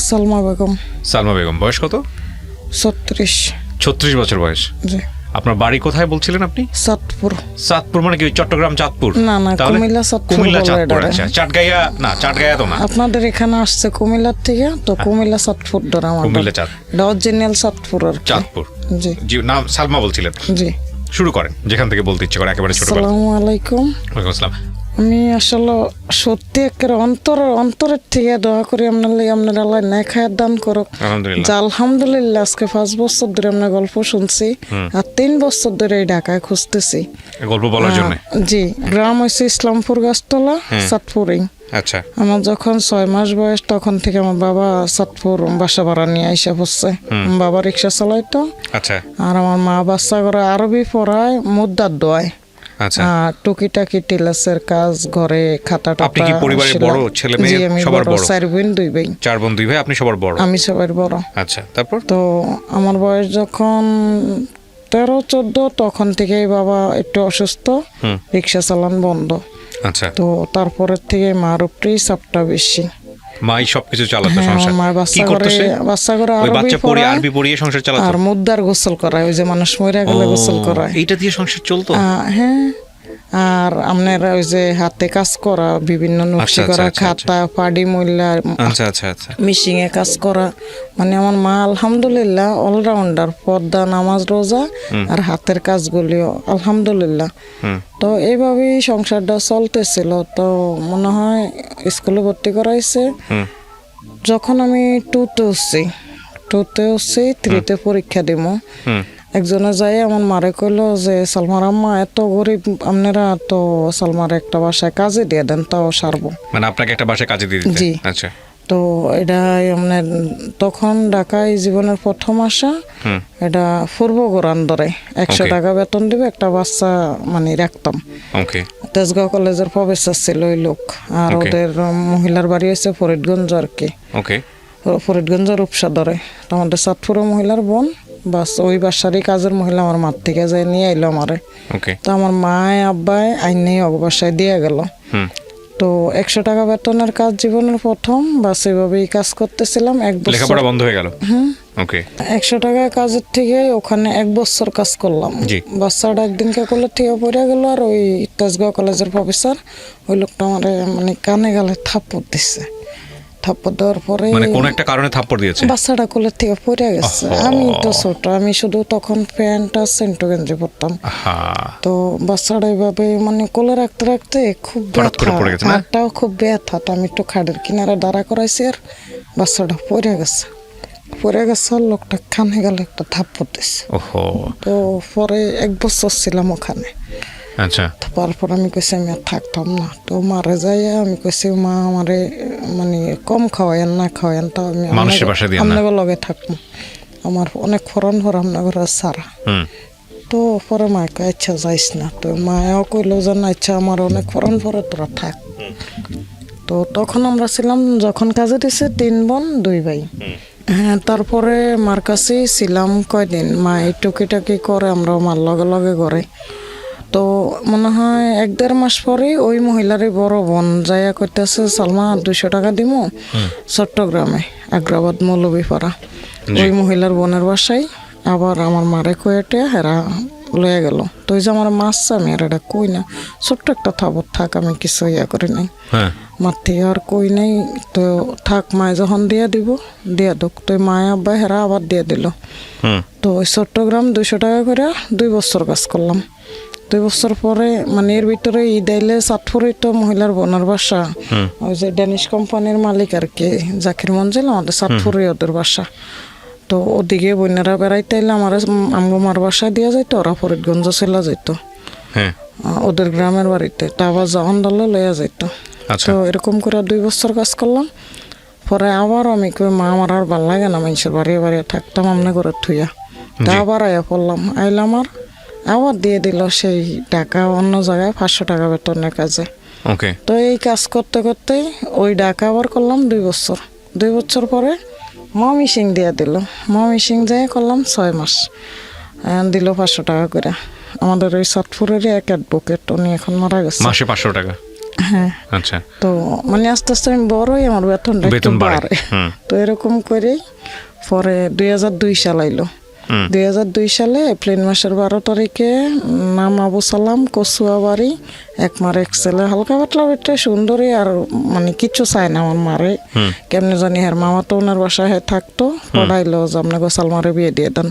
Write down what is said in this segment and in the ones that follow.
সালমা বেগম। সালমা বেগম, বয়স কত? 36। 36 বছর বয়স। জি। আপনার বাড়ি কোথায় বলছিলেন আপনি? চাঁদপুর। চাঁদপুর মানে কি চট্টগ্রাম চাঁদপুর? না না, কুমিল্লা চাঁদপুর। কুমিল্লা চাঁদপুর, আচ্ছা। চাটগাঁইয়া না, চাটগাঁইয়া তো না। আপনাদের এখানে আসছে কুমিল্লার থেকে, তো কুমিল্লা চাঁদপুর ধরে আমার। কুমিল্লা চাঁদ, অরিজিনাল চাঁদপুর আর কি। চাঁদপুর। জি জি, নাম সালমা বলছিলেন? জি। শুরু করেন যেখান থেকে বলতে ইচ্ছে করে, একেবারে ছোট। আসসালামু আলাইকুম। ওয়ালাইকুম আসসালাম। আমি আসলে সত্যি একেবারে অন্তরের থেকে দোয়া করি আপনার আল্লাহ ন্যায় খায়ের দান করুক। আলহামদুলিল্লাহ। আলহামদুলিল্লাহ আজকে 5 বছর ধরে আপনার গল্প শুনছি, আর 3 বছর ধরে এই ঢাকায় খুঁজতেছি গল্প বলার জন্য। জি। গ্রাম হয়েছে ইসলামপুর গাছতলা, চাঁদপুরেই। আচ্ছা। আমার যখন 6 মাস বয়স তখন থেকে আমার বাবা চাঁদপুর বাসা ভাড়া নিয়ে আইসা পড়ছে। বাবা রিক্সা চালাইতো। আচ্ছা। আর আমার মা বাচ্চা করে আরবি পড়ায়, মুদ্রার দোয়ায়। আচ্ছা। টুকিটাকি টিলাসের কাজ, ঘরে খাতা টাতা। আপনি কি পরিবারের বড় ছেলে মেয়ে? সবার বড়। 4 বোন 2 ভাই। 4 বোন 2 ভাই, আপনি সবার বড়? আমি সবার বড়। আচ্ছা, তারপর? তো আমার বয়স যখন 13-14 তখন থেকেই বাবা একটু অসুস্থ, রিক্সা চালান বন্ধ। আচ্ছা। তো তারপরের থেকে মার উপরেই চাপটা বেশি। মাই সবকিছু চালাতো সংসার? মা কি করতেছে? বাচ্চা করে আরবি পড়িয়ে সংসার চালাতো? আর মুদ্রার গোসল করায়, ওই যে মানুষ মরে গেলে গোসল করায়, এইটা দিয়ে সংসার চলতো? হ্যাঁ। আর আপনারা ওই যে হাতে কাজ করা, বিভিন্ন নকশি করা, খাতা পাডি মইলা, আচ্ছা আচ্ছা আচ্ছা, মিশিংয়ে কাজ করা। মানে আমার মা আলহামদুলিল্লাহ অলরাউন্ডার, পর্দা, নামাজ, রোজা আর হাতের কাজগুলিও আলহামদুলিল্লাহ। তো এইভাবেই সংসারটা চলতেছিল। তো মনে হয় স্কুলে ভর্তি করাইছে যখন আমি 2তে উঠছি, 3তে পরীক্ষা দিব। একজনে যাই আমার মারে কইলো যে সালমার আম্মা এত গরিব, আপনারা তো সালমার একটা বাসায় কাজে দিয়ে দেন, তাও সারবো। মানে আপনাকে একটা বাসায় কাজে দিয়ে দিতে? জি। আচ্ছা। তো এটা আপনার তখন ঢাকায় জীবনের প্রথম আসা, এটা পূর্ব গোরান ধরে 100 টাকা বেতন দিবে, একটা বাচ্চা মানে রাখতাম। ওকে। তেজগাঁও কলেজের প্রফেসর ছিল ওই লোক। আর ওদের মহিলার বাড়ি হচ্ছে ফরিদগঞ্জ আর কি। ওকে। ফরিদগঞ্জের রূপসা ধরে। তো আমাদের চাঁদপুরের মহিলার বোন, বাস ওই বাসারই কাজের মহিলা আমার মার থেকে যায় নিয়ে এলো আমারে। তো আমার মায় আব্বায় আইনেই অগবাসায় দিয়ে গেল। তো 100 টাকা বেতনের কাজ জীবনের প্রথম, বাস এইভাবেই কাজ করতেছিলাম 1 বছর। লেখাপড়া বন্ধ হয়ে গেল? ওকে। 100 টাকা কাজের থেকে ওখানে 1 বছর কাজ করলাম। বাচ্চাটা একদিনকে করলে থেকে পড়ে গেল, আর ওই তেজগাঁও কলেজের প্রফেসর ওই লোকটা আমার মানে কানে গালে থাপ্পড় দিচ্ছে। থাপ্পড় দেওয়ার পরে মানে কোন একটা কারণে থাপ্পড় দিয়েছে? বাচ্চাটা কোলের থেকে পড়ে গেছে। আমি তো ছোট, আমি শুধু তখন প্যান্ট আর সেন্টো গেঞ্জি পরতাম। তো বাচ্চাটা এইভাবে মানে কোলে রাখতে রাখতে খুব ব্যথা, হাতটাও খুব ব্যথা। তো আমি একটু খাটের কিনারে দাঁড়া করাইছি, আর বাচ্চাটা পড়ে গেছে। আর লোকটা কানে গেলে একটা থাপ্পড় দিচ্ছে। তো পরে 1 বছর ছিলাম ওখানে। আচ্ছা। তারপর আমি কইছি আমি আর থাকতাম না। তো মারে যাইয়া আমি কইছি মা আমারে মানে কম খাওয়াইন না খাওয়াইন, তো আমি আপনাদের লগে থাকবো, আমার অনেক ফরন আপনাদের সারা। তো পরে মা কয় আচ্ছা যাইস না। তো মায়াও কইলো যে না আচ্ছা আমার অনেক ফরন পরে তোরা থাক। তো তখন আমরা ছিলাম, যখন কাজে দিছে 3 বোন 2 ভাই। হ্যাঁ, তারপরে মার কাছেই ছিলাম কয়দিন। মা এই টুকিটাকি করে, আমরা মার লগে লগে করে। তো মনে হয় 1-1.5 মাস পরে ওই মহিলারই বড় বোন যাইয়া কইতেছে সালমা 200 টাকা দিমু চট্টগ্রামে, আগ্রাবাদ মৌলভীপাড়া, ওই মহিলার বোনের বাসায়। আবার আমার মারে কয়েটে হেরা লয়ে গেল। তো ওই যে আমার মাছ আমি আর এটা কই না, ছোট্ট একটা থাবত থাক, আমি কিছু ইয়া করি নাই, মার থেকে আর কই নাই। তো থাক, মায় যখন দিয়া দিব দিয়া দুক। তো মায় আব্বা হেরা আবার দিয়ে দিল। তো ওই চট্টগ্রাম 200 টাকা করে 2 বছর কাজ করলাম। 2 বছর পরে মানে এর ভিতরে ঈদ আইলে চাঁদপুরে তো মহিলার বোনের বাসা, ওই যে ড্যানিশ কোম্পানির মালিক আর কি, জাকির মঞ্জিল, আমাদের চাঁদপুরে ওদের বাসা। তো ওদিকে বোনেরা বেড়াইতে এলে আমার মার বাসায় দিয়া যাইতো, ওরা ফরিদগঞ্জ চলে যেত ওদের গ্রামের বাড়িতে। তা আবার যখন ডালে লইয়া যাইত। তো এরকম করে 2 বছর কাজ করলাম। পরে আবার আমি কই মা আমার আর ভাল লাগে না, মানুষের বাড়িয়ে বাড়িয়ে থাকতাম আমনে করে থুইয়া। তা আবার আয়া পড়লাম, আইলাম আর আবার দিয়ে দিল সেই টাকা অন্য জায়গায় 500 টাকা বেতনের কাজে। তো এই কাজ করতে করতেই ওই টাকা আবার করলাম 2 বছর। 2 বছর পরে মমিসিং দিয়ে দিল। মমিসিং যাই করলাম 6 মাস, দিল 500 টাকা করে। আমাদের ওই চাঁদপুরেরই এক অ্যাডভোকেট, উনি এখন মারা গেছে। মাসে 500 টাকা? হ্যাঁ। আচ্ছা, তো মানে আস্তে আস্তে আমি বড়ই, আমার বেতনটা একটু বেতন বাড়ে। বাড়ে। তো এরকম করেই পরে 2002 সাল আইলো। 2002 সালে এপ্রিল মাসের 12 তারিখে নাম আবু সালাম, কচুয়াবাড়ি, এক মার এক ছেলে, হালকা পাতলা বেটে সুন্দরী, আর মানে কিচ্ছু চায় না আমার মারে। কেমনে জানি হের মামা তো ওনার বাসায় থাকতো, পড়াইলো যে আপনাকে সালমারে বিয়ে দিয়ে দেন।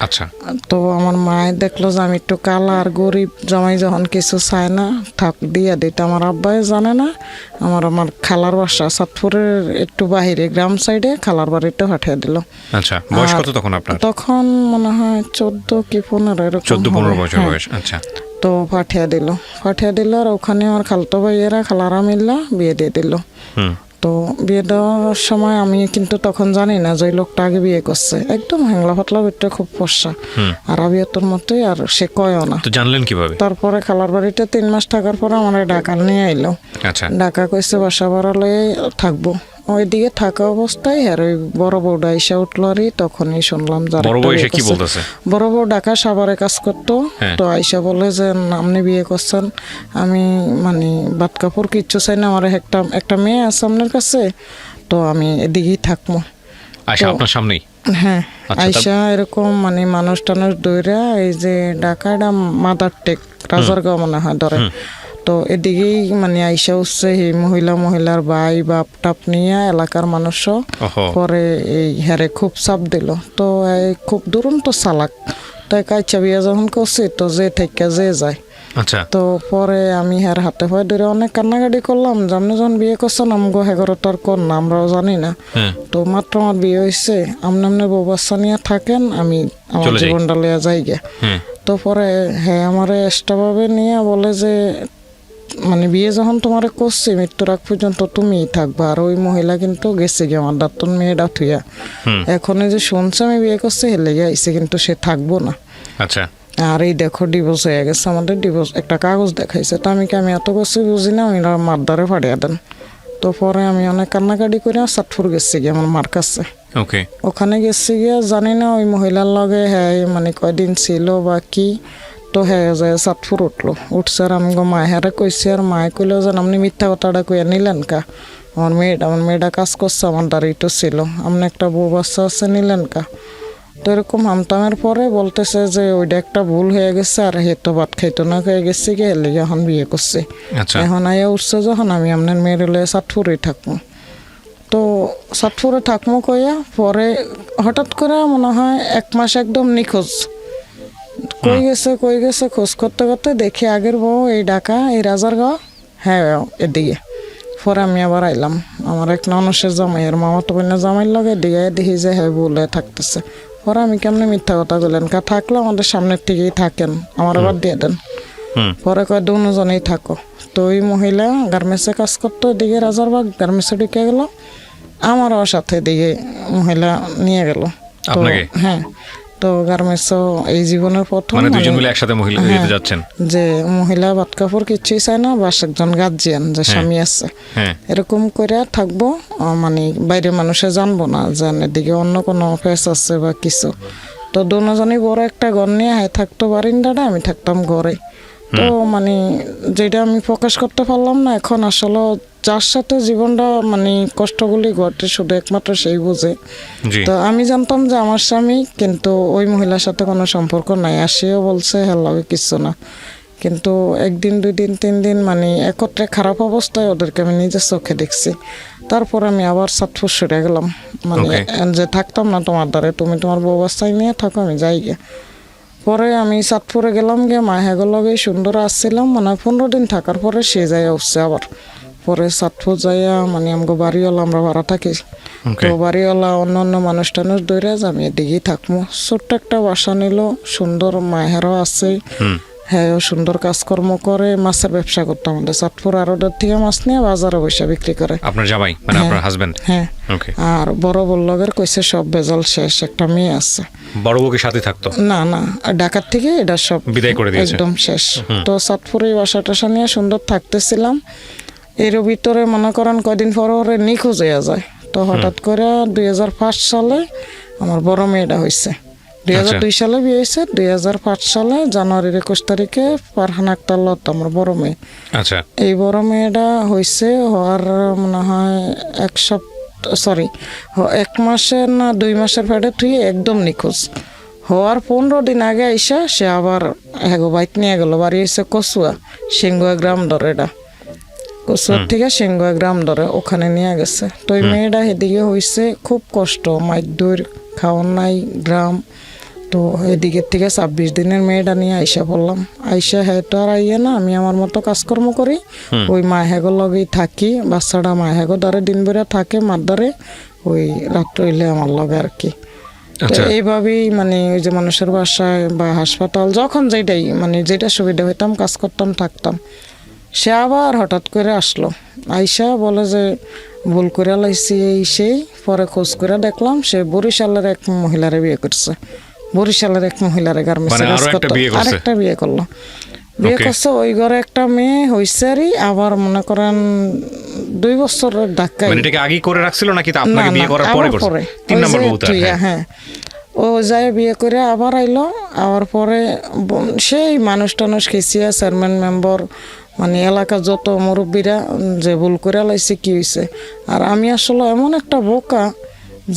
আচ্ছা, তো আমার মায়ে দেখলো যে আমি একটু কালা আর গরিব, জামাই যখন কিছু চায় না থাক দিয়ে দিতে। আমার আব্বাই জানে না, আমার খালার বাসা সাতপুরের একটু বাহিরে গ্রাম সাইডে, খালার বাড়িতে পাঠিয়ে দিল। আচ্ছা, বয়স কত তখন আপনার? তখন মনে হয় 14 কি 15 এরকম 14-15 হবে। বছর হ্যাঁ। বয়স। আচ্ছা, তো পাঠিয়ে দিল, আর ওখানে আমার খালতো ভাইয়েরা খালারা মিল্লা বিয়ে দিয়ে দিল। তো বিয়ে দেওয়ার সময় আমি কিন্তু তখন জানি না যে ওই লোকটা আগে বিয়ে করছে, একদম হ্যাংলা পাতলা বেটে, খুব ফর্সা আর আবিয়াতর মতোই, আর সে কয়ও না। তো জানলেন কিভাবে? তারপরে খালার বাড়িতে 3 মাস থাকার পরে আমার ঢাকা নিয়ে আইলো। আচ্ছা, ঢাকা কইছে বাসা ভাড়া লয়ে থাকবো। ওইদিকে থাকা অবস্থায় আর ওই বড় বউটা এসে উঠলো, আর তখনই শুনলাম বড় বউ এসে কি বলতেছে? বড় বউ ঢাকা সাভারে কাজ করতো। তো আইসা বলে যে আপনি বিয়ে করছেন, আমি মানে বাদ কাপড় কিচ্ছু চাই না, আমার একটা মেয়ে আছে আপনার কাছে, তো আমি এদিকেই থাকবো। আচ্ছা, আপনার সামনেই? হ্যাঁ। আইসা এরকম মানে মানুষ টানুষ দইরা, এই যে ঢাকাটা মাদার টেক রাজারগাঁও মনে হয় ধরে, তো এদিকেই মানে আইসা উঠছে এই মহিলার ভাই বাপ টাপ নিয়ে এলাকার মানুষও। পরে এই হ্যারে খুব চাপ দিল, তো খুব দুরন্ত চালাক, তাই কাইচা বিয়া যখন করছি তো যে থেকে যে যায়। আচ্ছা, তো পরে আমি হ্যার হাতে পায়ে ধরে অনেক কান্নাকাটি করলাম, যেমন যখন বিয়ে করছেন আমগো হেগরতার কন্যা, আমরাও জানি না। তো মাত্র আমার বিয়ে হয়েছে, আমনে বউ বাচ্চা নিয়ে থাকেন, আমি আমার জীবনটা লিয়া যাই গে। তো পরে হ্যাঁ আমার এক্সট্রাভাবে নিয়ে বলে যে মানে বিয়ে যখন তোমার করছে মৃত্যুর আগ পর্যন্ত তুমিই থাকবা, আর ওই মহিলা কিন্তু গেছে গিয়ে আমার দাঁতন মেয়েটা থুইয়া, এখন যে শুনছে আমি বিয়ে করছে হেলে আইসে, কিন্তু সে থাকবো না। আচ্ছা, আর এই দেখো ডিভোর্স হয়ে গেছে আমাদের, ডিভোর্স একটা কাগজ দেখাইছে। তো আমি এত কিছু বুঝি না, ওইরা মারদারে ফাড়িয়া দেন। তো পরে আমি অনেক কান্নাকাটি করে সাতপুর গেছি গিয়ে আমার মার কাছে। ওখানে গেছি গিয়া জানি না ওই মহিলার লগে হ্যাঁ মানে কয়দিন ছিল বা কি, তো হ্যাঁ যায় সাতপুর উঠছে, আর আমি মায়েরা কইছি, আর মায়ে কইলেও যেন আপনি মিথ্যা কথাটা কইয়া নিলেন কা, আমার মেয়েটা কাজ করছে, আমার দাঁড়িয়ে ছিল, আপনি একটা বউ বাচ্চা আছে নিলেন কা। তো এরকম হামতামের পরে বলতেছে যে ওইটা একটা ভুল হয়ে গেছে, আর হেতো ভাত খাইতো না হয়ে গেছে গিয়ে হেলে এখন বিয়ে করছে। এখন আইয়া উঠছে যখন আমি আপনার মেয়ের লয়ে সাতপুরেই থাকবো। তো সাতপুরে থাকবো কইয়া পরে হঠাৎ করে মনে হয় 1 মাস একদম নিখোঁজ, কই গেছে খোঁজ করতে করতে দেখি আগের বউ এই ঢাকা এই রাজারগাঁও, হ্যাঁ এদিকে। পরে আমি আবার আইলাম আমার এক ননসের জামাইয়ের মামাতো বোনের জামাইয়ের লগে, এদিকে দেখি যে হ্যাঁ বলে থাকতেছে। পরে আমি কেমনে মিথ্যা কথা বললেন কা, থাকলে আমাদের সামনের থেকেই থাকেন, আমার আবার দিয়ে দেন। পরে কয় দুজনেই থাকো। তো ওই মহিলা গার্মেন্টসে কাজ করতো, এদিকে রাজারবাগ গার্মেন্টসে ঢুকে গেল, আমারও সাথে এদিকে মহিলা নিয়ে গেল। তো হ্যাঁ, তো গার্মেন্টসও এই জীবনের প্রথম, মানে দুজন মিলে একসাথে মহিলা দিতে যাচ্ছেন, যে মহিলা বাদ কাপড় কিছুই চায় না, বাস একজন গার্জিয়ান যে স্বামী আছে, এরকম করে থাকবো, মানে বাইরে মানুষে জানবো না যে এদিকে অন্য কোনো ফেস আছে বা কিছু। তো দুজনই বড় একটা ঘর নিয়ে থাকতো বারিন্দাটা, আমি থাকতাম ঘরে। তো মানে যেটা আমি প্রকাশ করতে পারলাম না, এখন আসলে যার সাথে জীবনটা মানে কষ্টগুলি ঘটে শুধু একমাত্র সেই বোঝে। তো আমি জানতাম যে আমার স্বামী, কিন্তু ওই মহিলার সাথে কোনো সম্পর্ক নাই, আর সেও বলছে হ্যালো কিছু না, কিন্তু 1 দিন 2 দিন 3 দিন মানে একত্রে খারাপ অবস্থায় ওদেরকে আমি নিজের চোখে দেখছি। তারপর আমি আবার সাতপুর সরে গেলাম, মানে যে থাকতাম না তোমার দ্বারে, তুমি তোমার বউ বাচ্চাই নিয়ে থাকো, আমি যাই গে। পরে আমি সাতপুরে গেলাম গিয়ে মায়ের লগে সুন্দর আসছিলাম, মানে 15 দিন থাকার পরে সে যাইয়া উঠছে আবার। পরে সাতপুর যাইয়া মানে আমাকে বাড়িওয়ালা, আমরা ভাড়া থাকি, তো বাড়িওয়ালা অন্য মানুষ টানুষ দৌড়ে আমি এদিকেই থাকবো। ছোট্ট একটা বাসা নিল, সুন্দর মায়েরও আছে, হ্যাঁ সুন্দর কাজকর্ম করে, মাছের ব্যবসা করতো আমাদের চাঁদপুর আড়তের থেকে মাছ নিয়ে বাজারে বসে বিক্রি করে। আপনার জামাই মানে আপনার হাজবেন্ড? হ্যাঁ। আর বড় বল্লভের কইছে সব বেজাল শেষ, একটা মেয়ে আছে। বড় বউকে সাথে থাকতো না, ঢাকার থেকে এটা সব বিদায় করে দিয়েছে, একদম শেষ। তো চাঁদপুরে বাসা টাসা নিয়ে সুন্দর থাকতেছিলাম। এর ভিতরে মনে করেন কয়দিন পরে নিখোঁজ হয়ে যায়। তো হঠাৎ করে 2005 সালে আমার বড় মেয়েটা হয়েছে। 2002 সালে বিয়ে হয়েছে। 2005 সালে জানুয়ারির 21 তারিখে ফারহানা আক্তার লতা আমার বড় মেয়ে। আচ্ছা, এই বড় মেয়েটা হয়েছে হওয়ার মনে হয় 1 মাসের না 2 মাসের ফেটে তুই একদম নিখোঁজ। হওয়ার 15 দিন আগে আইসা সে আবার বাইক নিয়ে গেল। বাড়ি এসে কচুয়া সিংগুয়া গ্রাম ধরে, এটা কচুয়ার থেকে সিংগুয়া গ্রাম ধরে ওখানে নিয়ে গেছে। তো ওই মেয়েটা এদিকে হয়েছে খুব কষ্ট, মাইদুর খাওয়ার নাই গ্রাম। তো এদিকের থেকে 26 দিনের মেয়েটা নিয়ে আইসা পড়লাম। আইসা হ্যাঁ তো আর আইয়ে না, আমি আমার মতো কাজকর্ম করি, ওই মা হ্যাগোর লগেই থাকি। বাচ্চাটা মা হ্যাগো ধরে দিন বেড়ে থাকে, মার ধরে ওই রাত্র হইলে আমার লগে আর কি। তো এইভাবেই মানে ওই যে মানুষের বাসায় বা হাসপাতাল যখন যেটাই মানে যেটা সুবিধা হইতাম কাজ করতাম থাকতাম। সে আবার হঠাৎ করে আসলো, আইসা বলে যে ভুল করে লাইছি এই সেই। পরে খোঁজ করে দেখলাম সে বরিশালের এক মহিলারে বিয়ে করছে। বরিশালের এক মহিলারে গার্মেন্টসে কাজ করতো, আরেকটা বিয়ে করলো। বিয়ে করছে, ওই ঘরে একটা মেয়ে হইছে আরই। আবার মনে করেন 2 বছরের ধাক্কায়, মানে এটাকে আগে করে রাখছিল নাকি আপনাকে বিয়ে করার পরে করছে? 3 নম্বর বউটা। হ্যাঁ, ও যায় বিয়ে করে আবার আইলো। আবার পরে সেই মানুষ টানুষ খেয়েছিয়া চেয়ারম্যান মেম্বার মানে এলাকা যত মুরব্বীরা যে ভুল করে লাইছে কি হয়েছে। আর আমি আসলে এমন একটা বোকা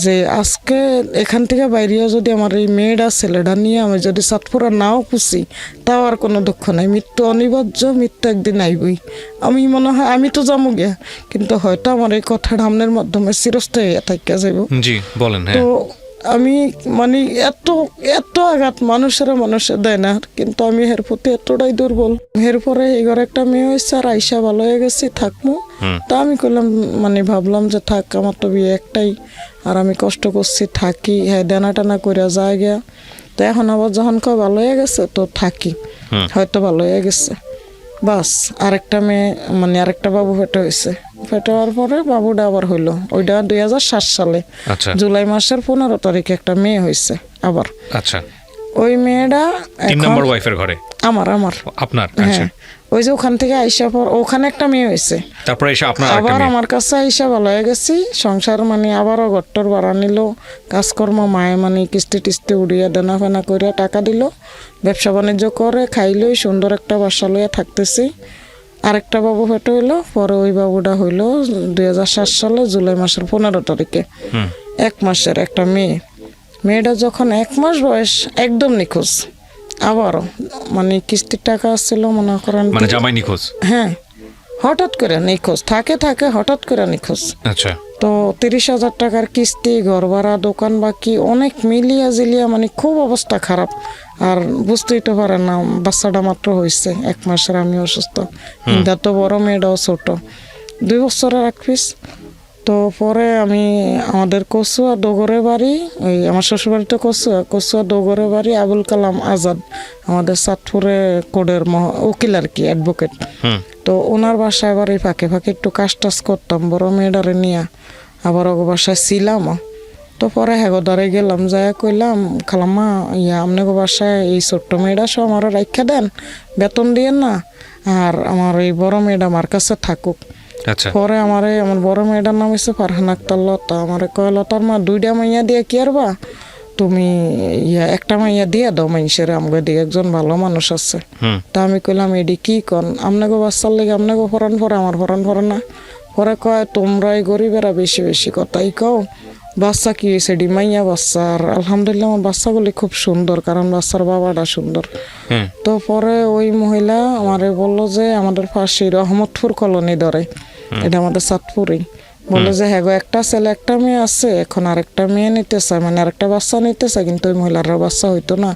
যে আজকে এখান থেকে বাইরেও যদি আমার এই মেয়েটা ছেলেটা নিয়ে আমি যদি সাতপুরা নাও খুশি, তাও আর কোনো দুঃখ নাই। মৃত্যু অনিবার্য, মৃত্যু একদিন আইবই। আমি মনে হয় আমি তো যাবো গিয়া, কিন্তু হয়তো আমার এই কথাটা আমনের মাধ্যমে চিরস্থায়ী থাইকা যাইব। জি বলেন। তো আমি মানে এত এত আঘাত মানুষের দেয় না, কিন্তু আমি এর প্রতি এতটাই দুর্বল। এরপরে এই ঘরে একটা মেয়ে হয়েছে আর আইসা ভালো হয়ে গেছি, থাকবো। তা আমি করলাম মানে ভাবলাম যে থাক, আমার তো বিয়ে একটাই, আর আমি কষ্ট করছি থাকি, হ্যাঁ ডানা টানা করে যায় গিয়া। তো এখন আবার যখন কেউ ভালো হয়ে গেছে তো থাকি, হয়তো ভালো হয়ে গেছে বাস। আরেকটা মেয়ে মানে আরেকটা বাবু ফেটে হয়েছে। ফেটে হওয়ার পরে বাবুটা আবার হইলো, ওইটা 2007 সালে জুলাই মাসের 15 তারিখে একটা মেয়ে হয়েছে আবার। আচ্ছা, ওই মেয়েটা 3 নম্বর ওয়াইফের ঘরে আমার আপনার। হ্যাঁ, ওই যে ওখান থেকে আইসা পর ওখানে একটা মেয়ে হয়েছে, তারপরে এসে আপনার আবার আমার কাছে আইসা ভালো হয়ে গেছি। সংসার মানে আবারও ঘরটর ভাড়া নিল, কাজকর্ম মায়ে মানে কিস্তি টিস্তি উড়িয়ে দেনা ফেনা করে টাকা দিল, ব্যবসা বাণিজ্য করে খাইলই সুন্দর একটা বাসা লইয়া থাকতেছি। আরেকটা বাবু ফেটে হইলো। পরে ওই বাবুটা হইলো 2007 সালে জুলাই মাসের 15 তারিখে 1 মাসের একটা মেয়ে। মেয়েটা যখন 1 মাস বয়স একদম নিখোঁজ। আবারও মানে কিস্তির টাকা আসছিল মনে করেন, মানে জামাই নিখোঁজ। হ্যাঁ, হঠাৎ করে নিখোঁজ, থাকে হঠাৎ করে নিখোঁজ। আচ্ছা, তো 30,000 টাকার কিস্তি, ঘর ভাড়া, দোকান বাকি অনেক মিলিয়া জিলিয়া মানে খুব অবস্থা খারাপ। আর বুঝতেই তো পারেন না, বাচ্চাটা মাত্র হয়েছে 1 মাসের, আমি অসুস্থ, কিন্তু তো বড় মেয়েটাও ছোট, 2 বছরের এক পিস। তো পরে আমি আমাদের কচুয়া ডোগরে বাড়ি, ওই আমার শ্বশুরবাড়িতে কচুয়া ডোগরে বাড়ি, আবুল কালাম আজাদ আমাদের চাঁদপুরে কোডের উকিল আর কি, অ্যাডভোকেট। তো ওনার বাসায় আবার এই ফাঁকে একটু কাজ টাজ করতাম বড় মেয়েটারে নিয়ে, আবার ওগো বাসায় ছিলাম। তো পরে হেগোদারে গেলাম, যাই কইলাম খালাম্মা আপনাকে বাসায় এই ছোট্ট মেয়েটা সব আমার রাইখা দেন, বেতন দিয়েন না, আর আমার এই বড় মেয়েটা আমার কাছে থাকুক। পরে আমার বড় মেয়েটার নাম হচ্ছে ফারহানা আক্তার লতা। আমার কয় লতার মা 2টা মাইয়া দিয়ে কি আরবা, তুমি একটা মাইয়া দিয়ে দাও মানুষের, আমাকে দিয়ে একজন ভালো মানুষ আছে। তা আমি কইলাম এডি কি কন, আপনাকে বাচ্চার লেগে আপনাকে ফরান পরে আমার ফরান পরে না। পরে কয় তোমরা এই গরিবেরা বেশি বেশি কথাই কও, বাচ্চা কি হয়েছে ডি মাইয়া বাচ্চা। আর আলহামদুলিল্লাহ আমার বাচ্চাগুলি খুব সুন্দর, কারণ বাচ্চার বাবাটা সুন্দর। তো পরে ওই মহিলা আমারে বললো যে আমাদের পাশে রহমতপুর কলোনি ধরে, এটা আমাদের চাঁদপুরেই, বলে যে হ্যাঁ গো একটা ছেলে একটা মেয়ে আছে, এখন আরেকটা মেয়ে নিতে চায়, মানে আরেকটা বাচ্চা নিতে চায়, কিন্তু ওই মহিলার বাচ্চা হইতো না,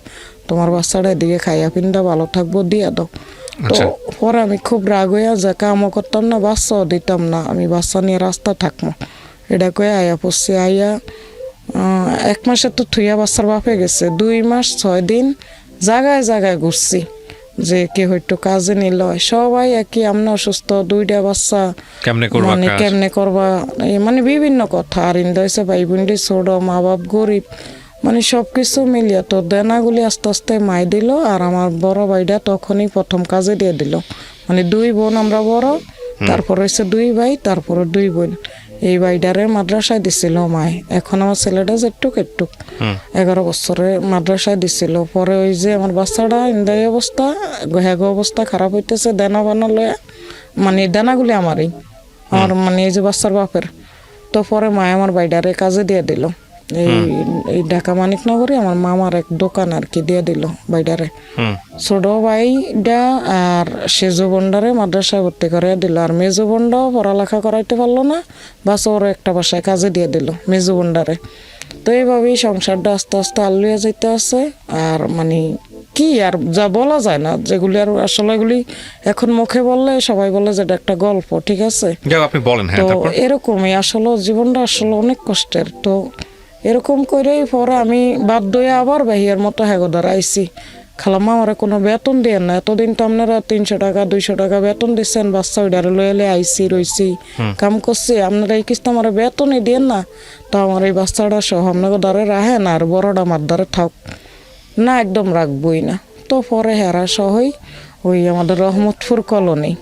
তোমার বাচ্চাটা এদিকে খাইয়া পিন্দা ভালো থাকবো, দিয়া দাও। তো পরে আমি খুব রাগ হইয়া যে কামও করতাম না, বাচ্চাও দিতাম না, আমি বাচ্চা নিয়ে রাস্তা থাকবো এটা কয়ে আয়া পড়ছি। আইয়া 1 মাসে তো থুইয়া বাচ্চার বাপে গেছে, 2 মাস 6 দিন জায়গায় জায়গায় ঘুরছি যে কে হয়তো কাজে নিল, সবাই একই আমরা অসুস্থ, 2টা বাচ্চা মানে কেমনে করবা, মানে বিভিন্ন কথা। আর ইন্দা হয়েছে ভাই বোনটি ছোট, মা বাপ গরিব, মানে সবকিছু মিলিয়ে তো দেনাগুলি আস্তে আস্তে মাই দিল। আর আমার বড় ভাইটা তখনই প্রথম কাজে দিয়ে দিল, মানে 2 বোন আমরা বড়, তারপর হয়েছে 2 ভাই, তারপরে 2 বোন। এই বাইডারে মাদ্রাসায় দিছিল মায়। এখন আমার ছেলেটা যে একটুক 11 বছরে মাদ্রাসায় দিছিল। পরে ওই যে আমার বাচ্চাটা ইন্দাই অবস্থা, হ্যাগো অবস্থা খারাপ হইতেছে, দেনা বানা লয়া, মানে দেনাগুলি আমার মানে এই যে বাচ্চার বাপের। তো পরে মায় আমার বাইডারে কাজে দিয়ে দিল, এই ঢাকা মানিকনগরে আমার মামার এক দোকান আর কি দিয়ে দিল বাইডারে। ছোট ভাইটা আর সেজু বন্ডারে মাদ্রাসায় ভর্তি করে দিল, আর মেজু বন্ডাও পড়ালেখা করাইতে পারলো না, বাস ওর একটা বাসায় কাজে দিয়ে দিল মেজু বন্ডারে। তো এইভাবেই সংসারটা আস্তে আস্তে আলুয়া যাইতে আছে। আর মানে কি আর যা বলা যায় না, যেগুলি আর আসলে এগুলি এখন মুখে বললে সবাই বলে যে এটা একটা গল্প, ঠিক আছে, আপনি বলেন। তো এরকমই আসলে জীবনটা আসলে অনেক কষ্টের। তো এরকম করেই পরে আমি বাধ্য হয়ে আবার ভাইয়ের মতো হ্যাগোদার আইসি। খালাম্মা আমার কোনো বেতন দিয়ে না, এতদিন তো আপনারা 300 টাকা 200 টাকা বেতন দিচ্ছেন, বাচ্চা ওইডারে লয়ে আইসি রইছি, কাম করছি, আপনারা এই কিস্তি আমার বেতনই দিয়েন না, তো আমার এই বাচ্চাটা সহ আপনাকে দ্বারে রাখেন, আর বড়টা আমার দ্বারে থাক না, একদম রাখবই না। তো পরে হেরা সহই ওই আমাদের রহমতপুর কলোনি,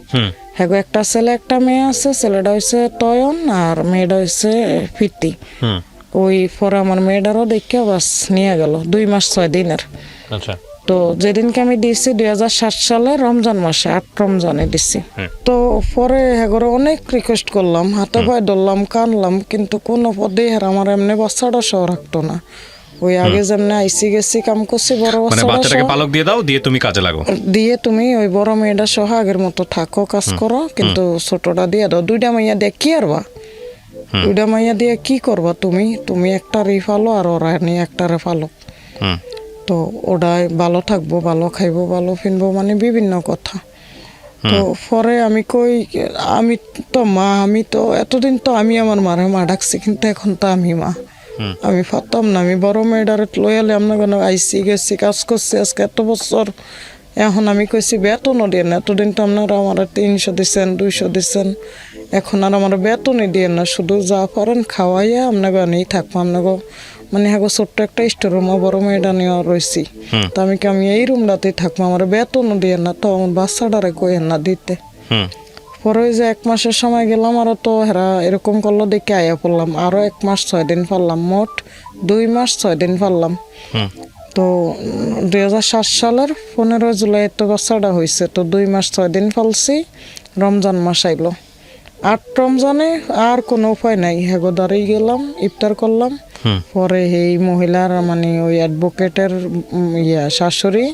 হ্যাঁ একটা ছেলে একটা মেয়ে আছে, ছেলেটা হয়েছে তয়ন আর মেয়েটা হয়েছে ফিতি। ওই পরে আমার মেয়েটারও দেখে বাস নিয়ে গেল 2 মাস 6 দিনের। তো যেদিনকে আমি দিয়েছি 2007 সালে রমজান মাসে, 8 রমজানে দিছি। তো পরে হ্যাগরে অনেক রিকোয়েস্ট করলাম, হাতে পায়ে ধরলাম, কানলাম, কিন্তু কোনো পদে হেরা আমার এমনি বাচ্চাটা সহ রাখতো না। ওই আগে যেমনি আইসি গেছি কাম করছি, বড় বাচ্চাটাকে পালক দিয়ে দাও, দিয়ে তুমি কাজে লাগো, দিয়ে তুমি ওই বড় মেয়েটা সহ আগের মতো থাকো, কাজ করো, কিন্তু ছোটটা দিয়ে দাও। 2টা মাইয়া দিয়ে কি আরবা, 2টা মাইয়া দিয়ে কি করবা তুমি? তুমি একটা রিফালো আর ওরা নিয়ে একটা রেফালো। তো ওটাই ভালো থাকবো, ভালো খাইবো, ভালো ফিনবো, মানে বিভিন্ন কথা। তো পরে আমি কই, আমি তো মা, আমি তো এতদিন তো আমি আমার মারে মা ডাকছি, কিন্তু এখন তো আমি মা, আমি পারতাম না। আমি বড় মেয়েটারে লয়ালে আপনার কোনো আইসি গেছি, কাজ করছি আজকে এত বছর। এখন আমি কইছি বেতনও দিয়ে না, এতদিন তো আপনারা আমার 300 দিচ্ছেন 200 দিচ্ছেন, এখন আর আমার বেতনই দিয়ে না, শুধু যা পারেন খাওয়াইয়া আপনাকে নিয়েই থাকবো। আপনাকে মানে হ্যাঁ ছোট্ট একটা স্টোর রুমও বড় মেয়েটা নিয়ে রয়েছি, তো আমি এই রুমটাতেই থাকবো, আমার বেতনও দিয়ে না, তো আমার বাচ্চাটারে কইেন না দিতে। পরে ওই যে 1 মাসের সময় গেলাম, আরো তো হেরা এরকম করলো দেখে আয়া পড়লাম, আরো 1 মাস 6 দিন পারলাম, মোট 2 মাস 6 দিন পারলাম। তো 2007 সালের 15 জুলাই তো বাচ্চাটা হয়েছে, তো 2 মাস 6 দিন পালছি। রমজান মাস আইলো, 8 রমজানে আর কোনো উপায় নাই, হেগোদারেই গেলাম, ইফতার করলাম। পরে এই মহিলার মানে ওই অ্যাডভোকেটের শাশুড়ি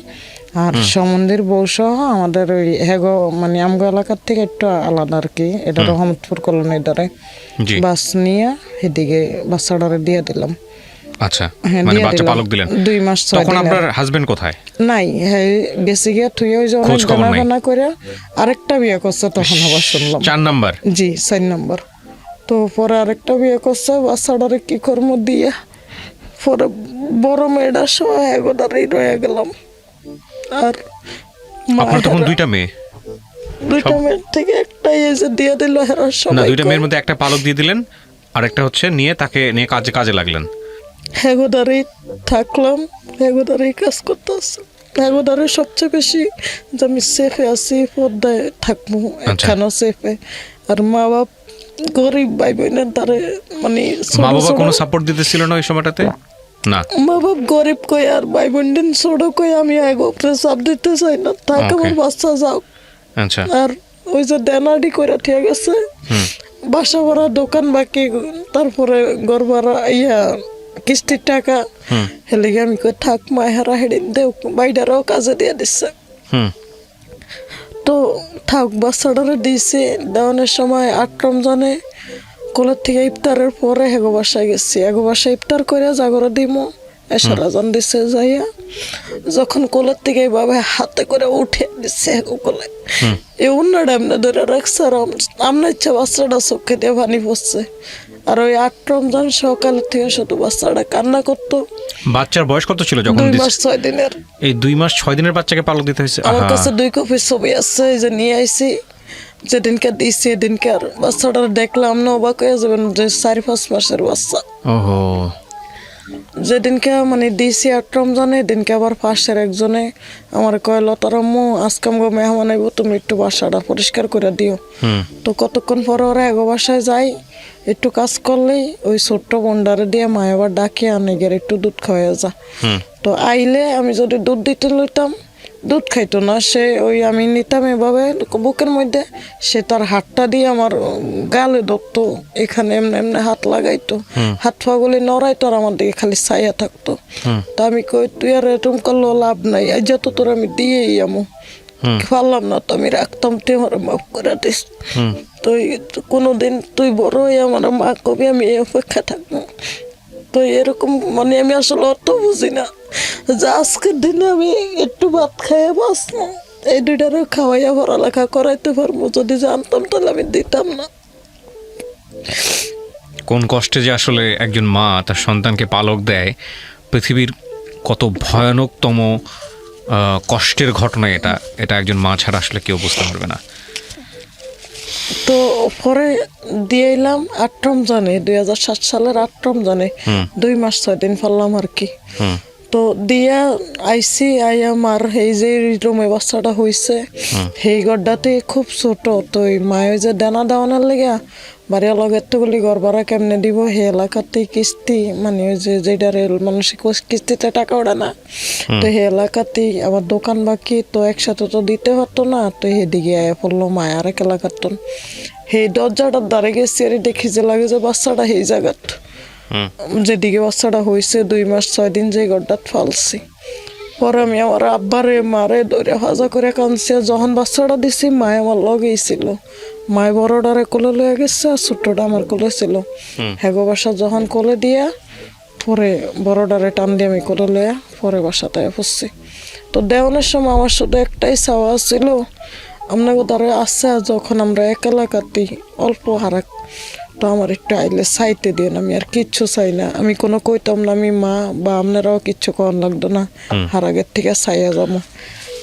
আর সমন্দির বউ সহ আমাদের ওই হেগো মানে আমগো এলাকার থেকে একটু আলাদা আর কি, এটা রহমতপুর কলোনির দ্বারে বাস নিয়ে এদিকে বাচ্চাটারে দিয়ে দিলাম। আচ্ছা, মানে বাচ্চা পালক দিলেন 2 মাস 6 দিন। তখন আপনার হাজবেন্ড কোথায়? নাই, হ্যাঁ গেছে গিয়া তুই ওই যে অনেক জানাবানা করে আরেকটা বিয়ে করছে, তখন আবার শুনলাম 4 নাম্বার। জি 4 নাম্বার। তো পরে আরেকটা বিয়ে করছে, বাচ্চাটারে কি কর্ম দিয়ে পরে বড় মেয়েটা সহ এগোটারেই রয়ে গেলাম। আর আপনার তখন 2টা মেয়ে? 2টা মেয়ের থেকে একটাই এসে দিয়ে দিল হেরার সবাই। না, 2টা মেয়ের মধ্যে একটা পালক দিয়ে দিলেন, আর একটা হচ্ছে নিয়ে তাকে নিয়ে কাজে লাগলেন। হেগোদারেই থাকলাম, হেগোদারেই কাজ করতে আসছি, হেগোদারে সবচেয়ে বেশি যে আমি সেফে আছি, পর্দায় থাকবো এখানেও সেফে। আর মা বাপ গরিব ভাই বোনের দ্বারে মানে মা বাবা কোনো সাপোর্ট দিতেছিল না ওই সময়টাতে? না, মা বাপ গরিব কই আর ভাই বোন দিন ছোট কই, আমি আগে উপরে চাপ দিতে চাই না, থাক আমার বাচ্চা যাও। আচ্ছা, আর ওই যে দেনাডি করে ঠিক আছে, বাসা ভাড়া দোকান বাকি, তারপরে ঘর ভাড়া কিস্তির টাকা, হেলে আমি কই থাক মা, হেরা হেডিন দেও, বাইডারাও কাজে দিয়ে দিচ্ছে। তো থাক, বাচ্চাটারে দিয়েছি। দেওয়ানোর সময় 8 রমজানে কোলের থেকে ইফতারের পরে হেগো বাসায় গেছি, এগো বাসায় ইফতার করে জাগরে দিমো, এসার আজান দিছে যাইয়া, যখন কোলের থেকে এইভাবে হাতে করে উঠে দিচ্ছে হেগো কোলে, এই অন্যটা এমনি ধরে রাখছে, আর আমরা ইচ্ছা বাচ্চাটা চোখে দিয়ে পানি পড়ছে। আর ওই 8 রমজান সকালের থেকে শুধু বাচ্চাটা কান্না করতো। বাচ্চার বয়স কত ছিল যখন? 2 মাস 6 দিনের। এই 2 মাস 6 দিনের বাচ্চাকে পালক দিতে হয়েছে? আমার কাছে 2 কপি ছবি আছে, এই যে নিয়ে আইছি, যেদিনকে দিয়েছি এদিনকে। আর বাচ্চাটা দেখলাম না, অবাক হয়ে যাবেন যে 4-5 মাসের বাচ্চা। ওহো, যেদিনকে মানে দিছি 8 রমজানে, এদিনকে আবার পাশের একজনে আমার কয় লতার আম্মু আজকে আমগো মেহমান আইব, তুমি একটু বাসাটা পরিষ্কার করে দিও। তো কতক্ষণ পরে ওরা এগো বাসায় যাই, একটু কাজ করলেই ওই ছোট্ট বন্ডারে দিয়ে মা আবার ডাকে আনে গেলে একটু দুধ খাওয়া যা। তো আইলে আমি যদি দুধ দিতে লইতাম, দুধ খাইতো না সে। ওই আমি নিতাম এভাবে বুকের মধ্যে, সে তার হাতটা দিয়ে আমার গালে ধরতো, এখানে এমনি এমনি হাত লাগাইতো, হাত পাগুলি নড়াইতো আর আমার দিকে খালি ছায়া থাকতো। তা আমি কই তুই আর এরকম করলেও লাভ নাই, আজ যত তোর আমি দিয়েই আমো, পারলাম না তো আমি রাখতাম, তুই আমার মাফ করে দিস। তো কোনোদিন তুই বড় হয়ে আমার মা কবি আমি এই অপেক্ষা থাকবো। তো এরকম মানে আমি আসলে অত বুঝি না যে আজকের দিনে আমি একটু ভাত খাইয়া বাঁচবো, এই দুইটারও খাওয়াইয়া পড়ালেখা করাইতে পারবো। যদি জানতাম তাহলে আমি দিতাম না। কোন কষ্টে যে আসলে একজন মা তার সন্তানকে পালক দেয়, পৃথিবীর কত ভয়ানকতম কষ্টের ঘটনা এটা, এটা একজন মা ছাড়া আসলে কেউ বুঝতে পারবে না। তো পরে দিয়ে এলাম 8 রমজানে, 2007 সালের 8 রমজানে, 2 মাস 6 দিন পারলাম আর কি। তো দিয়া আইসি আইয়াম আর এই যে রুমে বাচ্চাটা হয়েছে সেই গড্ডাতে খুব ছোট। তো ওই মায়ে যে দানা দেওয়ানোর লেগে বাড়ির লগের তো গুলি ঘর ভাড়া কেমনে দিব, হে এলাকাতেই কিস্তি মানে ওই যে যেটা রেল মানুষ কিস্তিতে টাকা ওড়ে না, তো হে এলাকাতেই আবার দোকান বাকি, তো একসাথে তো দিতে পারতো না। তো সেদিকে আয়া পড়লো মায় আরেক এলাকার। সেই দরজাটার দ্বারে গেছি আর দেখি যে লাগে যে বাচ্চাটা সেই জায়গাত যেদিকে বাচ্চাটা হয়েছে 2 মাস 6 দিন যে গড্ডাত ফালছি। পরে আমি আমার আব্বারে মারে দৌড়ে ভাজা করে কাঁদছি। যখন বাচ্চাটা দিছি মায় আমার লগেই ছিল, মায় বড়টারে কোলে লয়ে গেছে আর ছোট্টটা আমার কোলে ছিল। হেগো বাসা যখন কোলে দিয়া পরে বড়টারে টান দিয়ে আমি কোলে লইয়া পরে বাসাতে পড়ছি। তো দেওয়ানোর সময় আমার শুধু একটাই চাওয়া ছিল, আপনাকে দ্বারা আসছে যখন আমরা এক এলাকাতেই অল্প হারাক, তো আমার একটু আইলে চাইতে দিন, আমি আর কিচ্ছু চাই না। আমি কোনো কইতাম না আমি মা বা আপনারাও কিচ্ছু করার লাগতো না, হারাগের থেকে চাইয়া যাবো।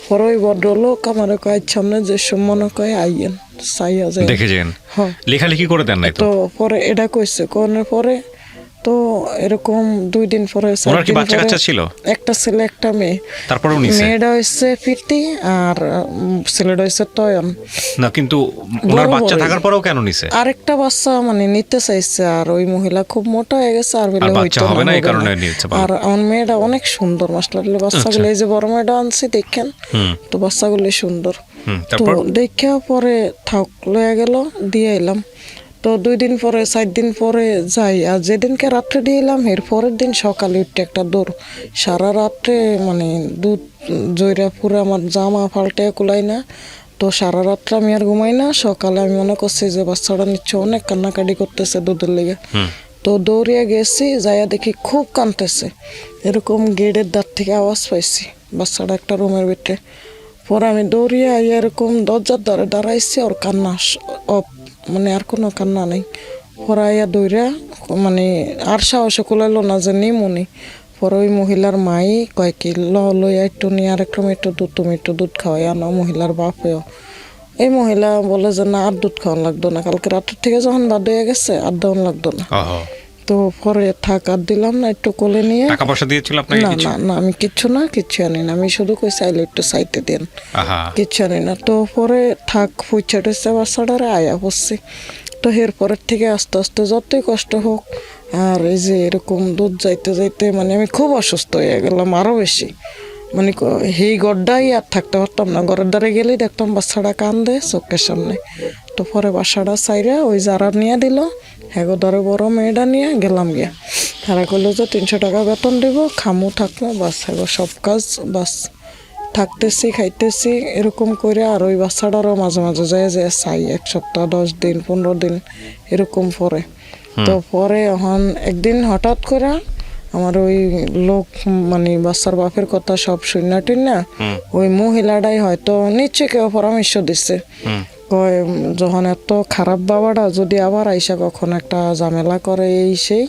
পরে ওই ভদ্রলোক আমার কয় সামনে যে মনে কয় আইয়েন চাইয়া যায় দেখে যান, হ্যাঁ লেখালেখি করে দেন নাই তো? তো পরে এটা কইছে কোনের পরে তো এরকম 2 দিন পরে ওনার কি বাচ্চা কাচ্চা ছিল? একটা ছেলে একটা মেয়ে। তারপরেও নিছে? মেয়েটা হচ্ছে প্রীতি আর ছেলেটা হচ্ছে তয়ন। না কিন্তু ওনার বাচ্চা থাকার পরেও কেন নিছে? আরেকটা বাচ্চা মানে নিতে চাইছে, আর ওই মহিলা খুব মোটা হয়ে গেছে আর বলে বাচ্চা হবে না এই কারণে নিচ্ছে। আর আমার মেয়েটা অনেক সুন্দর মাশাআল্লাহ, বাচ্চাগুলো এই যে বড় মেয়েটা আনছি দেখেন, তো বাচ্চাগুলো সুন্দর। তো দেখে পরে থাক লয়ে গেল দিয়ে এলাম। তো 2 দিন পরে 4 দিন পরে যাই, আর যেদিনকে রাত্রে দিয়ে এলাম এর পরের দিন সকালে উঠতে একটা দৌড়, সারা রাত্রে মানে দুধ জয়রা পুরো আমার জামা পাল্টে কুলাই না। তো সারা রাত্রে আমি আর ঘুমাই না, সকালে আমি মনে করছি যে বাচ্চাটা নিচ্ছে অনেক কান্নাকাটি করতেছে দুধের লেগে। তো দৌড়িয়া গেছি, যাইয়া দেখি খুব কাঁদতেছে, এরকম গেটের দ্বার থেকে আওয়াজ পাইছি বাচ্চাটা একটা রুমের ভিতরে। পরে আমি দৌড়িয়া আইয়া এরকম দরজার দ্বারে দাঁড়াইছি, ওর কান্না মানে আর কোনো কান্না নেই। পরাইয়া দৌড়া মানে আর সাহসে কোলাইলো না যে নিমুনি। পরে ওই মহিলার মাই কয় কি লইয়া একটু নিয়ে আরেকরকম একটু দুধ, তুমি একটু দুধ খাওয়াই আনো। মহিলার বাপেও এই মহিলা বলে যে না আর দুধ খাওয়ান লাগতো না, কালকে রাতের থেকে যখন বাদ হয়ে গেছে আর দেওয়ান লাগতো না। তো পরে থাক আর দিলাম না, একটু কোলে নিয়ে। টাকা পয়সা দিয়েছিল আপনাকে? না না না আমি কিচ্ছু আনি না, আমি শুধু কই চাইলে একটু চাইতে দেন, কিচ্ছু আনি না। তো পরে থাক ফুইচা টুইচা বাচ্চাটারে আয়া পড়ছি। তো এরপরের থেকে আস্তে আস্তে যতই কষ্ট হোক, আর এই যে এরকম দুধ যাইতে যাইতে মানে আমি খুব অসুস্থ হয়ে গেলাম আরও বেশি, মানে সেই গড্ডাই আর থাকতে পারতাম না। ঘরের দ্বারে গেলেই দেখতাম বাচ্চাটা কান্দে চোখের সামনে। তো পরে বাসাটা চাইরা ওই যারা নিয়ে দিল হ্যাগো ধরে বড় মেয়েটা নিয়ে গেলাম গিয়া। তারা করলো যে 300 টাকা বেতন দিব, খামু থাকবো বাস, হ্যাগো সব কাজ বাস, থাকতেছি খাইতেছি এরকম করে। আর ওই বাচ্চাটারও মাঝে মাঝে যায় যে চাই 1 সপ্তাহ 10 দিন 15 দিন এরকম পরে। তো পরে এখন একদিন হঠাৎ করে আমার ওই লোক মানে বাচ্চার বাপের কথা সব শুনে টিনা ওই মহিলাটাই হয়তো নিশ্চয় কেউ পরামর্শ দিচ্ছে, কয় যখন এত খারাপ বাবাটা যদি আবার আইসা কখন একটা ঝামেলা করে এই সেই,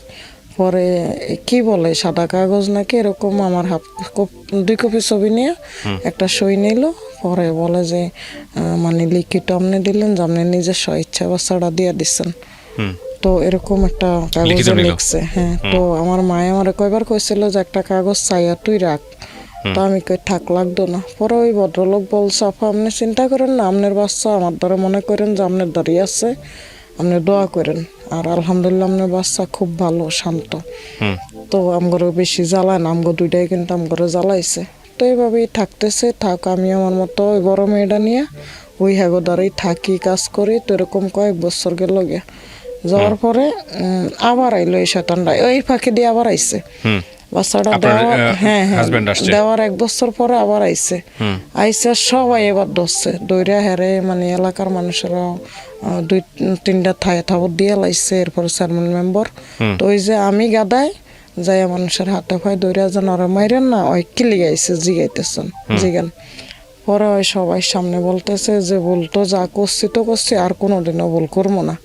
পরে কি বলে সাদা কাগজ নাকি এরকম আমার 2 কপি ছবি নিয়ে একটা সই নিল। পরে বলে যে মানে লিখিত আপনি দিলেন যে আপনি নিজের ইচ্ছা বাচ্চাটা দিয়ে দিচ্ছেন। তো তো এরকম একটা কাগজে লিখছে। হ্যাঁ, তো আমার মায়ে আমার কয়বার কইছিল যে একটা কাগজ চাইয়া তুই রাখ, তো আমি কই থাক, লাগতো না। পরে ওই ভদ্রলোক বলছে, আপা আপনি চিন্তা করেন না, আপনার বাচ্চা আমার দ্বারা মনে করেন যে আপনার দাঁড়িয়ে আছে, আপনি দোয়া করেন। আর আলহামদুলিল্লাহ আপনার বাচ্চা খুব ভালো, শান্ত। তো আমগরও বেশি জ্বালায় না, আমগো দুইটাই কিন্তু আমগরে জ্বালাইছে। তো এইভাবেই থাকতেছে। থাক, আমি আমার মতো ওই বড় মেয়েটা নিয়ে ওই হ্যাগো দ্বারাই থাকি, কাজ করি। তো এরকম কয়েক বছর গেল গিয়া। যাওয়ার পরে আবার আইলো এই শয়তানটা, ওই ফাঁকে দিয়ে আবার আইছে বাচ্চাটা দেওয়ার। হ্যাঁ হ্যাঁ, দেওয়ার 1 বছর পরে আবার আইছে। আইসে সবাই এবার ধরছে, দৈরা হেরে, মানে এলাকার মানুষেরা 2-3টা থায় থাবর দিয়ে লাইছে। এরপরে চেয়ারম্যান মেম্বার। তো ওই যে আমি গাদায় যাই মানুষের হাতে পায়ে দৈরা যেন ওরা মাইরেন না, ওই কিলি গাইছে, জিগাইতেছেন, জিগান। পরে ওই সবাই সামনে বলতেছে যে ভুল তো যা করছি তো করছি, আর কোনোদিনও ভুল করবো না।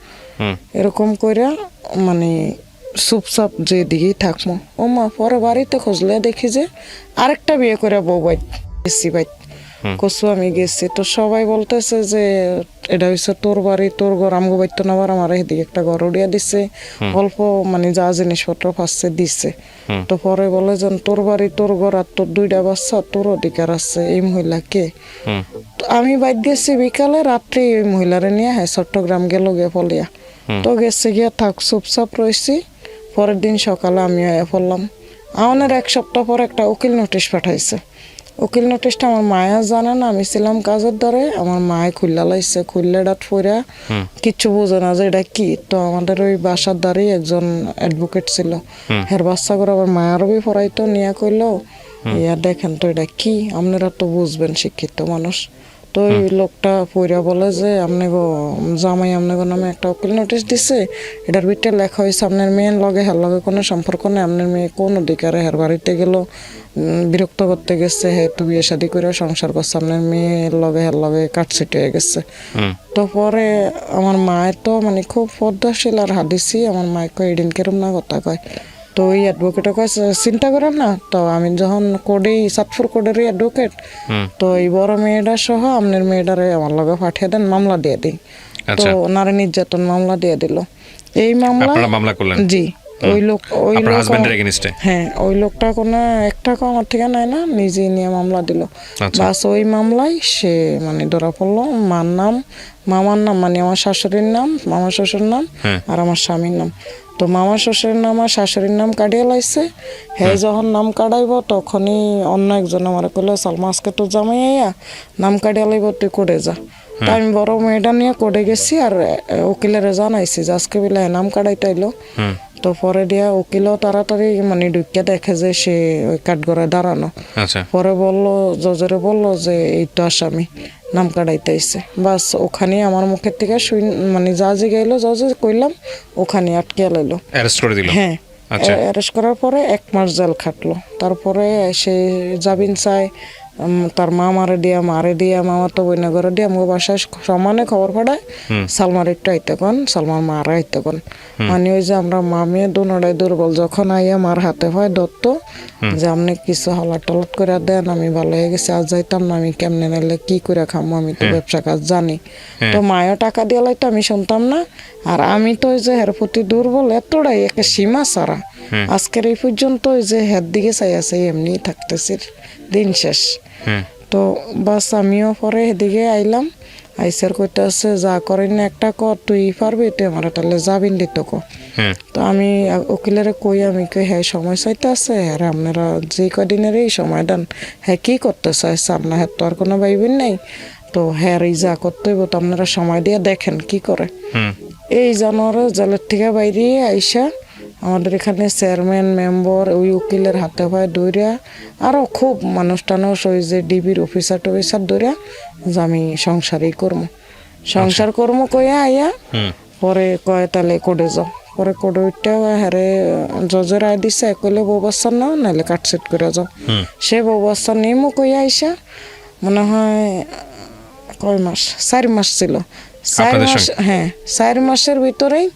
এরকম করে মানে চুপচাপ যে দিকেই থাকবো। ও মা, পরে বাড়িতে খুঁজলে দেখি যে আরেকটা বিয়ে করে বউ বাইত গেছি, বাইত কচু আমি গেছি। তো সবাই বলতেছে যে এটা হচ্ছে তোর বাড়ি, তোর ঘর, আমগো বাইতো না, আবার আমার এদিকে একটা ঘর উড়িয়া দিছে, অল্প মানে যা জিনিসপত্র পাচ্ছে দিছে। তো পরে বলে যে তোর বাড়ি, তোর ঘর, আর তোর 2টা বাচ্চা, তোর অধিকার আছে। এই মহিলা কে? তো আমি বাইত গেছি বিকালে, রাত্রে ওই মহিলারে নিয়ে হ্যাঁ চট্টগ্রাম গেল গে ফলিয়া। তো গেছে গিয়া থাক, চুপচাপ রয়েছি। পরের দিন সকালে আমি পড়লাম। আমাদের 1 সপ্তাহ পর একটা উকিল নোটিশ পাঠাইছে। উকিল নোটিশটা আমার মায়া জানে না, আমি ছিলাম কাজের দ্বারে। আমার মায়ে খুললা লাইছে, খুললে ডাট ফইরা কিচ্ছু বোঝে না যে এটা কি। তো আমাদের ওই বাসার দ্বারেই একজন অ্যাডভোকেট ছিল, হের বাচ্চা করে আবার মায়ারও বি পড়াইতো, নিয়ে কইলো ইয়া দেখেন তো এটা কি, আপনারা তো বুঝবেন, শিক্ষিত মানুষ। তো ওই লোকটা পইরা বলে যে আপনাগো জামাই আপনাগো নামে একটা উকিল নোটিশ দিছে, এটার ভিতরে লেখা হয়েছে আপনার মেয়ের লগে হের লগে কোনো সম্পর্ক নেই, আপনার মেয়ে কোন অধিকারে হের বাড়িতে গেল, বিরক্ত করতে গেছে, হে তো বিয়ে শাদি করে সংসার করছে, আপনার মেয়ের লগে হের লগে কাটছিট হয়ে গেছে। তো পরে আমার মায়ের তো মানে খুব পদ্মাশীল আর হাদিসি, আমার মায়ের কয় এদিন কেরম না কথা কয়। তো ওই অ্যাডভোকেটও কয় চিন্তা করেন না। তো আমি যখন কোডেই সাতপুর কোডেরই অ্যাডভোকেট, তো এই বড় মেয়েটা সহ আপনার মেয়েটারে আমার লগে পাঠিয়ে দেন, মামলা দিয়ে দিই। তো নারী নির্যাতন মামলা দিয়ে দিল। এই মামলা করলেন? জি। ওই লোক হ্যাঁ, ওই লোকটা কোনো 1 টাকা আমার থেকে নেয় না, নিজেই নিয়ে মামলা দিল। বাস ওই মামলায় সে মানে ধরা পড়লো। মামার নাম মানে আমার শাশুড়ির নাম, মামা শ্বশুর নাম, আর আমার স্বামীর নাম। তো মামা শ্বশুরের নাম আর শাশুড়ির নাম কাটিয়ে লাইছে। হ্যাঁ, যখন নাম কাটাইব তখনই অন্য একজন আমার কইলো, সালমা আজকে তো জামাই আইয়া নাম কাটিয়ে লাইব, তুই কোর্টে যা। তাই আমি বড় মেয়েটা নিয়ে কোর্টে গেছি, আর উকিলের জানাইছি যে আজকে বেলায় নাম কাটাইতে আইলো। তো পরে দিয়া উকিলও তাড়াতাড়ি মানে ঢুকিয়ে দেখে যে সে ওই কাঠগড়ায় দাঁড়ানো। পরে বললো, জজরে বললো যে এই তো আসামি, নাম কাটাইতে আইছে। বাস ওখানে আমার মুখের থেকে মানে যা জিগাইলো জজে কইলাম, ওখানে আটকে লাইলো, অ্যারেস্ট করে দিল। হ্যাঁ, অ্যারেস্ট করার পরে 1 মাস জেল খাটলো। তারপরে সে জামিন চায়, তার মারে দিয়া মামা তো বইনা ঘরে দিয়ে আমার বাসায় সমানে খবর পাঠায়, সালমার একটু আইতে কন, সালমার মারা আইতে কন। মানে ওই যে আমরা মামিয়ে দুনোটাই দুর্বল, যখন আইয়া মার হাতে হয় দত্ত যে আপনি কিছু হালাট টালাট করে দেন, আমি ভালো হয়ে গেছি, আজ যাইতাম না, আমি কেমনে নাইলে কি করে খামো, আমি তো ব্যবসা কাজ জানি। তো মায়ও টাকা দিয়ে লাইতো, আমি শুনতাম না। আর আমি তো ওই যে হের প্রতি দুর্বল এতটাই, একটা সীমা ছাড়া। আজকের এই পর্যন্ত ওই যে হের দিকে চাই আছে, এমনি থাকতেছি, দিন শেষ। তো বাস আমিও পরে এদিকে আইলাম, আইসার কইতে আছে যা করেন না একটা কর, তুই পারবি, তুই আমার তাহলে যাবিন দিত কো। তো আমি উকিলের কই, আমি কই হ্যাঁ সময় চাইতে আছে, হ্যাঁ আপনারা যে কদিনের এই সময় দেন, হ্যাঁ কি করতে চাইছে আপনার, হ্যাঁ তো আর কোনো ভাইবেন নাই। তো হ্যাঁ এই যা করতে হইব, তো আপনারা সময় দিয়ে দেখেন কি করে। এই জানোয়ারে জেলের থেকে বাইরে আইসা আমাদের এখানে চেয়ারম্যান মেম্বার ওই উকিলের হাতে পায়ে দৌড়া, আরও খুব মানুষ টানুষ, ওই যে ডিবির অফিসার টফিসার দৌড়া যে আমি সংসারই করবো, সংসার কর্ম কইয়া আইয়া পরে কয় তাহলে কোর্টে যাও। পরে কোর্টে উঠতে হারে জজের রায় দিছে, কইলে বউ বাচ্চা নাও, নাহলে কাটছেট করে যাও। সে বউ বাচ্চা নিমো কইয়া আইসা মনে হয় কয় মাস, 4 মাস ছিল। 4 মাস, হ্যাঁ 4 মাসের ভিতরেই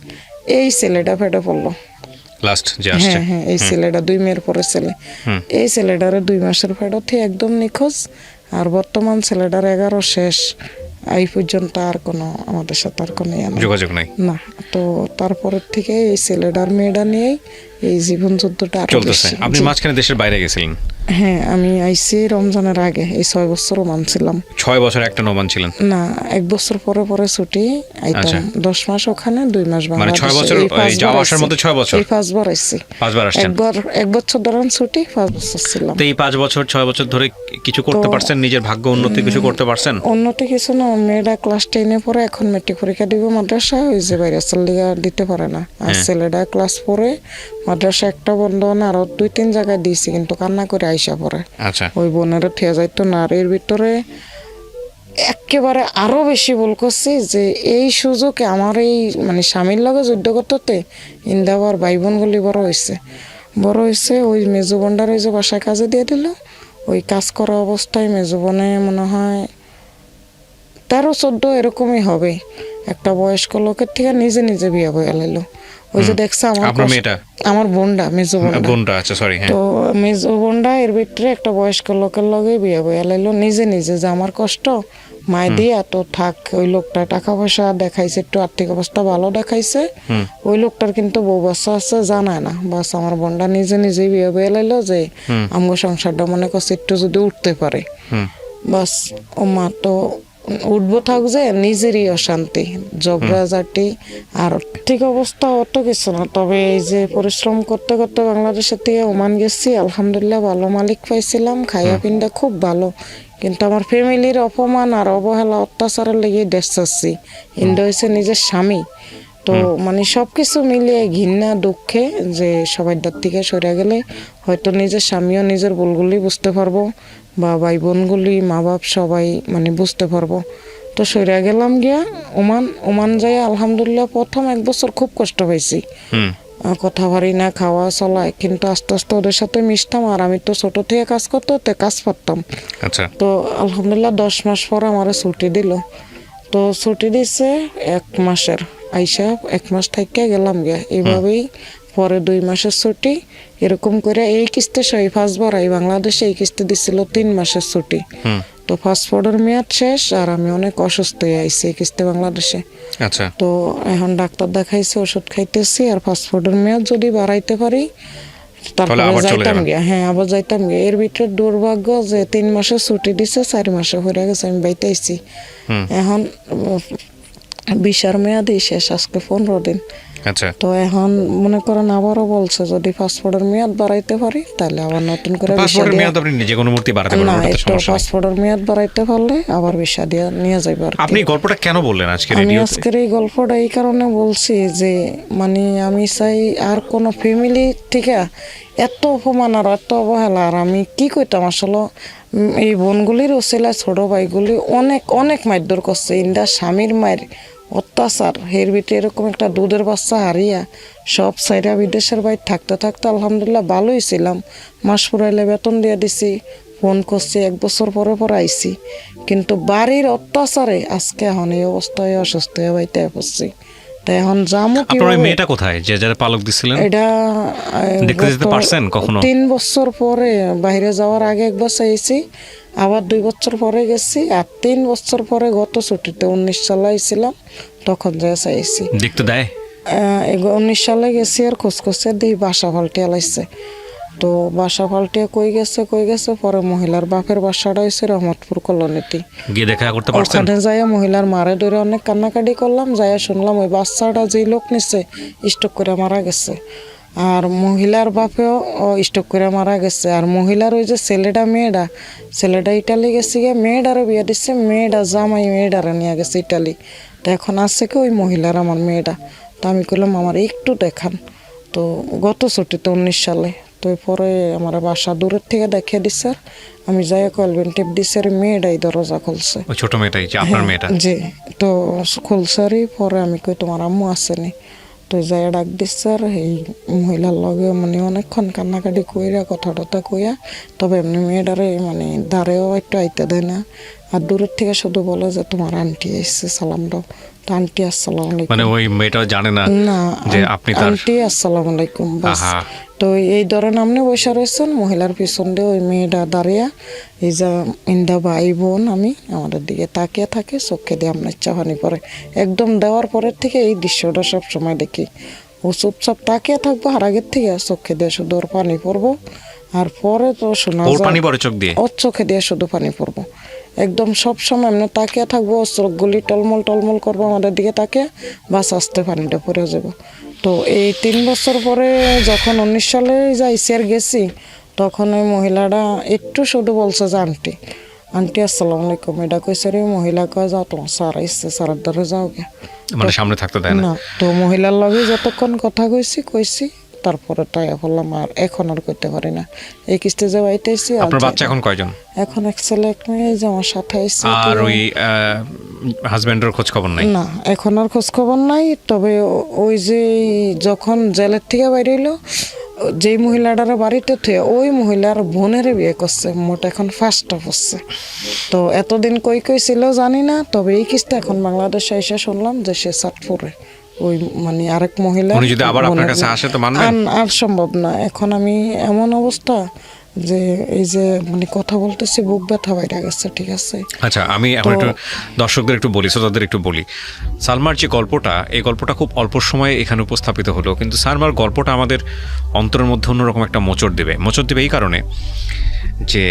এই ছেলেটা ফেটে পড়লো। হ্যাঁ হ্যাঁ, এই ছেলেটা 2 মেয়ের পরে ছেলে, এই ছেলেটারে 2 মাসের ফেরত একদম নিখোঁজ। আর বর্তমান ছেলেটার 11 শেষ, এই পর্যন্ত আর কোনো আমাদের সাথে আর কোনো যোগাযোগ নাই না। তো তারপরের থেকে এই ছেলেটার মেয়েটা নিয়েই এই জীবন যুদ্ধটা চলতেছে। আপনি মাঝখানে দেশের বাইরে গেছিলেন? হ্যাঁ, আমি আইসি রমজানের আগে, এই 6 বছর ওমান ছিলাম। 6 বছর একটা নোমান ছিলেন? না, 1 বছর পরে পরে ছুটি আইতাম। 10 মাস ওখানে, 2 মাস বাংলাদেশে। মানে 6 বছর যাওয়া আসার মধ্যে 6 বছর? এই 5 বার আইছি। 5 বার আসছেন? 1 বছর ধরেন ছুটি, 5 বছর ছিলাম। তো এই 5 বছর 6 বছর ধরে কিছু করতে পারছেন? নিজের ভাগ্য উন্নতি কিছু করতে পারছেন? উন্নতি কিছু না, মেয়েটা ক্লাস 10-এ পড়ে, এখন মেট্রিক পরীক্ষা দিব মাদ্রাসা, ওই যে বাইরে লিগা দিতে পারে না। আর ছেলেটা ক্লাস 4-এ, মাদ্রাসা একটা বন্ধ না, আরো 2-3 জায়গায় দিয়েছি, কিন্তু কান্না করে আইসা পড়ে। আচ্ছা। ওই বোনের ঠেয়া যাইতো না। আর এর ভিতরে একেবারে আরো বেশি ভুল করছি যে এই সুযোগে আমার এই মানে স্বামীর লগে যুদ্ধ করতে ইন্দাবার ভাই বোনগুলি বড় হয়েছে। ওই মেজো বোনটার ওই যে বাসায় কাজে দিয়ে দিল। ওই কাজ করা অবস্থায় মেজো বোনে মনে হয় 13-14 এরকমই হবে, একটা বয়স্ক লোকের থেকে নিজে নিজে বিয়ে বয়ে লাইলো। ওই যে দেখছে আমার বোনটা, মেজো বোনটা। আচ্ছা, সরি। তো মেজো বোনটা এর ভিতরে একটা বয়স্ক লোকের লগে বিয়ে বয়ে লাইলো নিজে নিজে, যে আমার কষ্ট মায় দিয়ে তো থাক। ওই লোকটা টাকা পয়সা দেখাইছে, একটু আর্থিক অবস্থা ভালো দেখাইছে। ওই লোকটার কিন্তু বউ বাচ্চা আছে, জানায় না। বাস আমার বোনটা নিজে নিজেই বিয়ে বয়ে লাইলো যে আমগো সংসারটা মনে করছে একটু যদি উঠতে পারে। বাস ও মা তো উঠবো থাক, যে নিজেরই অশান্তি, ঝগড়াঝাটি। আর ঠিক অবস্থা অত কিছু না, তবে এই যে পরিশ্রম করতে করতে বাংলাদেশের থেকে ওমান গেছি, আলহামদুলিল্লাহ ভালো মালিক পাইছিলাম, খাইয়া পিন্ডা খুব ভালো। কিন্তু আমার ফ্যামিলির অপমান আর অবহেলা অত্যাচারের লেগে দেশ চাচ্ছি। ইন্ডো হয়েছে নিজের স্বামী। তো মানে সবকিছু মিলিয়ে ঘৃণা দুঃখে যে সবাই দাঁত থেকে সরে গেলে হয়তো নিজের স্বামীও নিজের ভুলগুলি বুঝতে পারবো, বা ভাই বোনগুলি, মা বাপ সবাই মানে বুঝতে পারবো। তো সরে গেলাম গিয়া ওমান যাই। আলহামদুলিল্লাহ প্রথম 1 বছর খুব কষ্ট পাইছি, কথা পারি না, খাওয়া চলায়, কিন্তু আস্তে আস্তে ওদের সাথে মিশতাম। আর আমি তো ছোট থেকে কাজ করতে কাজ পারতাম। আচ্ছা। তো আলহামদুলিল্লাহ 10 মাস পরে আমার ছুটি দিল। তো ছুটি দিছে 1 মাসের, আইসা 1 মাস থেকে গেলাম গিয়া। এইভাবেই পরে 2 মাসের ছুটি, এরকম করে এই কিস্তি 5 বার আই বাংলাদেশে। এই কিস্তি দিছিল 3 মাসের ছুটি। তো পাসপোর্টের মেয়াদ শেষ, আর আমি অনেক অসুস্থ হয়ে আইছি এই কিস্তি বাংলাদেশে। আচ্ছা। তো এখন ডাক্তার দেখাইছি, ওষুধ খাইতেছি। আর পাসপোর্টের মেয়াদ যদি বাড়াইতে পারি তারপরে যাইতাম গিয়া। হ্যাঁ, আবার যাইতাম গিয়া। এর ভিতরে দুর্ভাগ্য যে 3 মাসের ছুটি দিছে, 4 মাসে হয়ে গেছে আমি বাইতে আইছি। এখন ভিসার মেয়াদই শেষ, আজকে 15 দিন। আচ্ছা। তো এখন মনে করেন আবারও বলছে যদি পাসপোর্টের মেয়াদ বাড়াইতে পারি তাহলে আবার নতুন করে পাসপোর্টের মেয়াদ আপনি যে কোনো মুহূর্তে বাড়াতে পারবেন, না, একটু পাসপোর্টের মেয়াদ বাড়াইতে পারলে আবার ভিসা দিয়ে নিয়ে যাইবার। আপনি গল্পটা কেন বললেন আজকে আমি রেডিওতে? আজকের এই গল্পটা এই কারণে বলছি যে মানে আমি চাই আর কোনো ফ্যামিলি থেকে এত অপমান আর এত অবহেলা আর আমি কি কইতাম আসলে। এই বোনগুলির ওসিলা ছোট ভাইগুলি অনেক অনেক মারধর করছে, ইন্ডা স্বামীর মায়ের অত্যাচার। এর ভিতরে এরকম একটা দুধের বাচ্চা হারিয়া সব সাইরা বিদেশের বাইরে থাকতে থাকতে আলহামদুলিল্লাহ ভালোই ছিলাম। মাস পুরাইলে বেতন দিয়ে দিছি, ফোন করছি, 1 বছর পরে পরে আইছি। কিন্তু বাড়ির অত্যাচারে আজকে এখন এই অবস্থায় অসুস্থ হয়ে বাইতে পড়ছি। তাই এখন যামু কি? আপনার ওই মেয়েটা কোথায় যে যারা পালক দিছিলেন? এটা দেখতে যেতে পারছেন কখনো? 3 বছর পরে, বাইরে যাওয়ার আগে একবার চাইছি, আবার 2 বছর পরে গেছি, আর 3 বছর পরে গত ছুটিতে 19 সালে আইছিলাম, তখন যা চাইছি। দেখতে দেয়? 19 সালে গেছি, আর খোঁজখোঁজে দিই বাসা পাল্টিয়ে লাইছে। তো বাসা পাল্টিয়ে কই গেছে পরে মহিলার বাপের বাসাটা হয়েছে রহমতপুর কলোনিতে। গিয়ে দেখা করতে পারছেন? ওখানে যাইয়া মহিলার মারে ধরে অনেক কান্নাকাটি করলাম। যাইয়া শুনলাম ওই বাচ্চাটা যেই লোক নিচ্ছে স্ট্রোক করে মারা গেছে, আর মহিলার বাপেও স্ট্রোক করে মারা গেছে। আর মহিলার ওই যে ছেলেটা ইটালি গেছে গিয়ে, মেয়েটারও বিয়ে দিচ্ছে, মেয়েটা জামাই মেয়েটারে নিয়ে গেছে ইটালি। তো এখন আছে কি ওই মহিলার আমার মেয়েটা। তো আমি করলাম আমার একটু দেখান। তো গত ছুটিতে 19 সালে, তো পরে আমার বাসা দূরের থেকে দেখিয়ে দিচ্ছে। আমি যাই কলবেন টিপ দিচ্ছে, মেয়েটাই দরজা খুলছে, ওই ছোট মেয়েটাই যে আপনার মেয়েটা? জি। তো খুলসারি পরে আমি কই তোমার আম্মু আসেনি। তো যাই ডাক দিচ্ছে, আর এই মহিলার লগে মানে অনেকক্ষণ কান্নাকাটি কইরা কথা টথা কইয়া, তবে এমনি মেয়েটারে মানে ধারেও একটু আইতে দেয় না। আর দূরের থেকে শুধু বলে যে তোমার আন্টি এসছে, সালাম দাও। তো আন্টি আসসালামু আলাইকুম, মানে ওই মেয়েটা জানে না না যে আপনি তার আন্টি আসসালামু আলাইকুম বাস। আহা। তো এই ধরেন আপনি বসে রয়েছেন, মহিলার পিছন দিয়ে ওই মেয়েটা দাঁড়িয়ে এই যে ইন্দা ভাই বোন আমি আমাদের দিকে তাকিয়ে থাকে, চোখে দিয়ে আপনার চাহানি পরে একদম দেওয়ার পরের থেকে এই দৃশ্যটা সব সময় দেখি। ও চুপচাপ তাকিয়ে থাকবো, আর আগের থেকে চোখে দিয়ে শুধু ওর পানি পড়বো। আর পরে তো শোনা ওর যায় পানি পড়ে চোখ দিয়ে, ওর চোখে দিয়ে শুধু পানি পড়বো, একদম সব সময় এমনি তাকিয়ে থাকবো, ওর চোখগুলি টলমল টলমল করবো আমাদের দিকে তাকিয়ে, বাস আস্তে পানিটা পড়ে যাবো। তো এই 3 বছর পরে যখন 19 সালে যাইছি আর গেছি, তখন ওই মহিলাটা একটু শুধু বলছে যে আন্টি আন্টি আসসালামু আলাইকুম, এটা কইছে রে মহিলা কয় যাও তোমার স্যার এসছে, স্যারের দ্বারা যাও গে। মানে সামনে থাকতে দেয় না। না, তো মহিলার লগে যতক্ষণ কথা কইছি তারপরে টাইয়া বললাম, আর এখন আর করতে পারি না। এই কিস্তে যে বাইতেছি। আপনার বাচ্চা এখন কয়জন? এখন এক ছেলে এক মেয়ে, যে আমার সাথে এসছে। আর ওই হাজবেন্ডের খোঁজ খবর নাই? না, এখন আর খোঁজ খবর নাই। তবে ওই যে যখন জেলের থেকে বাইরে এলো, যেই মহিলাটার বাড়িতে থুয়ে ওই মহিলার বোনের বিয়ে করছে, মোট এখন 5টা হচ্ছে। তো এতদিন কই ছিল জানি না, তবে এই কিস্তে এখন বাংলাদেশে এসে শুনলাম যে সে চাঁদপুরে ওই মানে আরেক মহিলা। উনি যদি আবার আপনার কাছে আসে তো মানবেন? আর সম্ভব না। এখন আমি এমন অবস্থা যে এই যে মানে কথা বলতেছি বুক ব্যথা বাইরে গেছে। ঠিক আছে, আচ্ছা, আমি এখন একটু দর্শকদের একটু বলি, শ্রোতাদের একটু বলি। সালমার যে গল্পটা, এই গল্পটা খুব অল্প সময়ে এখানে উপস্থাপিত হলো, কিন্তু সালমার গল্পটা আমাদের অন্তরের মধ্যে অন্যরকম একটা মোচড় দেবে এই কারণে যে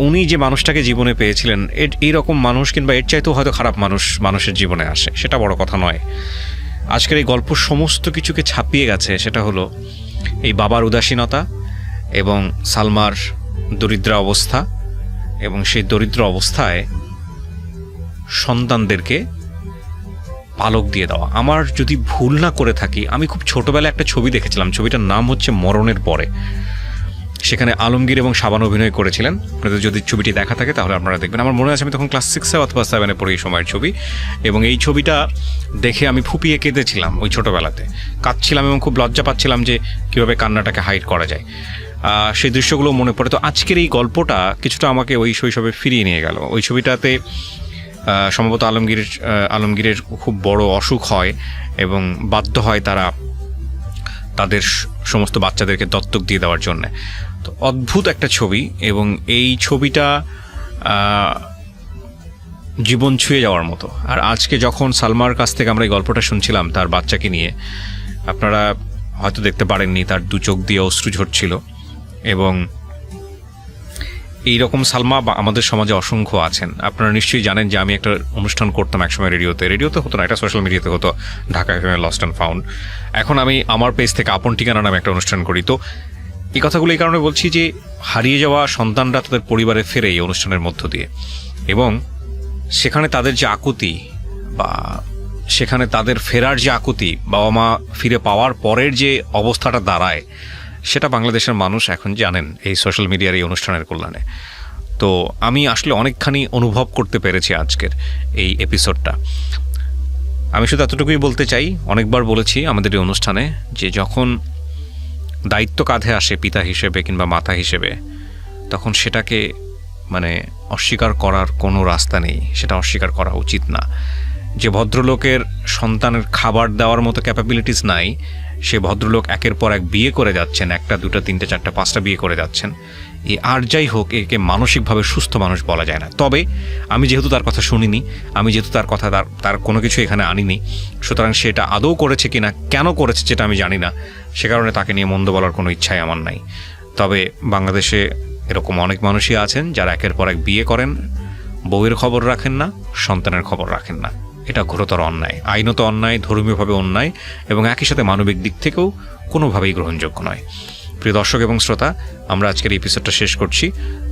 উনি যে মানুষটাকে জীবনে পেয়েছিলেন, এইরকম মানুষ কিংবা এর চাইতেও হয়তো খারাপ মানুষের জীবনে আসে, সেটা বড় কথা নয়। আজকের এই গল্প সমস্ত কিছুকে ছাপিয়ে গেছে। সেটা হলো এই বাবার উদাসীনতা এবং সালমার দরিদ্র অবস্থা, এবং সেই দরিদ্র অবস্থায় সন্তানদেরকে পালক দিয়ে দেওয়া। আমার যদি ভুল না করে থাকি, আমি খুব ছোটবেলায় একটা ছবি দেখেছিলাম, ছবিটার নাম হচ্ছে মরণের পরে। সেখানে আলমগীর এবং শাবান অভিনয় করেছিলেন। আপনাদের যদি ছবিটি দেখা থাকে তাহলে আপনারা দেখবেন। আমার মনে আছে আমি তখন ক্লাস 6 অথবা 7 পড়ি এই সময়ের ছবি, এবং এই ছবিটা দেখে আমি ফুপিয়ে কেঁদেছিলাম ওই ছোটোবেলাতে। কাঁদছিলাম এবং খুব লজ্জা পাচ্ছিলাম যে কীভাবে কান্নাটাকে হাইড করা যায়। সেই দৃশ্যগুলো মনে পড়ে। তো আজকের এই গল্পটা কিছুটা আমাকে ওই শৈশবে ফিরিয়ে নিয়ে গেল। ওই ছবিটাতে সম্ভবত আলমগীরের খুব বড় অসুখ হয় এবং বাধ্য হয় তারা তাদের সমস্ত বাচ্চাদেরকে দত্তক দিয়ে দেওয়ার জন্য। তো অদ্ভুত একটা ছবি, এবং এই ছবিটা জীবন ছুঁয়ে যাওয়ার মতো। আর আজকে যখন সালমার কাছ থেকে আমরা এই গল্পটা শুনছিলাম তার বাচ্চাকে নিয়ে, আপনারা হয়তো দেখতে পারেননি, তার 2 চোখ দিয়ে অশ্রু ঝরছিল। এবং এইরকম সালমা আমাদের সমাজে অসংখ্য আছেন। আপনারা নিশ্চয়ই জানেন যে আমি একটা অনুষ্ঠান করতাম একসময় রেডিওতে হতো না, এটা সোশ্যাল মিডিয়াতে হতো, Dhaka FM lost and found. এখন আমি আমার পেজ থেকে আপন ঠিকানা নামে একটা অনুষ্ঠান করি। তো এই কথাগুলো এই কারণে বলছি যে হারিয়ে যাওয়া সন্তানরা তাদের পরিবারে ফেরে এই অনুষ্ঠানের মধ্য দিয়ে, এবং সেখানে তাদের যে আকুতি, বা সেখানে তাদের ফেরার যে আকুতি, বাবা মা ফিরে পাওয়ার পরের যে অবস্থাটা দাঁড়ায়, সেটা বাংলাদেশের মানুষ এখন জানেন এই সোশ্যাল মিডিয়ার এই অনুষ্ঠানের কল্যাণে। তো আমি আসলে অনেকখানি অনুভব করতে পেরেছি আজকের এই এপিসোডটা। আমি শুধু এতটুকুই বলতে চাই, অনেকবার বলেছি আমাদের এই অনুষ্ঠানে, যে যখন দায়িত্ব কাঁধে আসে পিতা হিসেবে কিংবা মাতা হিসেবে, তখন সেটাকে মানে অস্বীকার করার কোনো রাস্তা নেই, সেটা অস্বীকার করা উচিত না। যে ভদ্রলোকের সন্তানের খাবার দেওয়ার মতো ক্যাপাবিলিটিস নাই, সে ভদ্রলোক একের পর এক বিয়ে করে যাচ্ছেন, 1টা 2টা 3টে 4টা 5টা বিয়ে করে যাচ্ছেন। আর যাই হোক, একে মানসিকভাবে সুস্থ মানুষ বলা যায় না। তবে আমি যেহেতু তার কথা শুনিনি, আমি যেহেতু তার কথা তার কোনো কিছু এখানে আনিনি, সুতরাং সেটা আদৌ করেছে কিনা, কেন করেছে যেটা আমি জানি না, সে কারণে তাকে নিয়ে মন্দ বলার কোনো ইচ্ছাই আমার নাই। তবে বাংলাদেশে এরকম অনেক মানুষই আছেন যারা একের পর এক বিয়ে করেন, বউয়ের খবর রাখেন না, সন্তানের খবর রাখেন না। এটা ঘোরতর অন্যায়, আইনত অন্যায়, ধর্মীয়ভাবে অন্যায়, এবং একই সাথে মানবিক দিক থেকেও কোনোভাবেই গ্রহণযোগ্য নয়। প্রিয় দর্শক এবং শ্রোতা, আমরা আজকের এপিসোডটা শেষ করছি।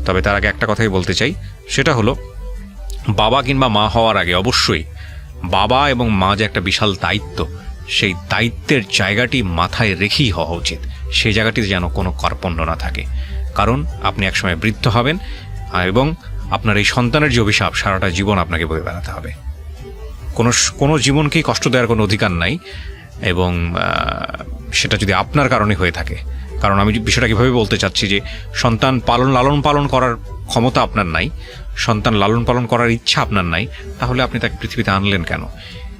তবে তার আগে একটা কথাই বলতে চাই, সেটা হলো বাবা কিংবা মা হওয়ার আগে অবশ্যই বাবা এবং মা যে একটা বিশাল দায়িত্ব, সেই দায়িত্বের জায়গাটি মাথায় রেখেই হওয়া উচিত। সেই জায়গাটিতে যেন কোনো কার্পণ্য না থাকে, কারণ আপনি একসময় বৃদ্ধ হবেন, এবং আপনার এই সন্তানের যে অভিশাপ সারাটা জীবন আপনাকে বয়ে বেড়াতে হবে। কোনো জীবনকেই কষ্ট দেওয়ার কোনো অধিকার নাই, এবং সেটা যদি আপনার কারণে হয়ে থাকে। কারণ আমি বিষয়টা কীভাবে বলতে চাচ্ছি, যে সন্তান লালন পালন করার ক্ষমতা আপনার নাই, সন্তান লালন পালন করার ইচ্ছা আপনার নাই, তাহলে আপনি তাকে পৃথিবীতে আনলেন কেন?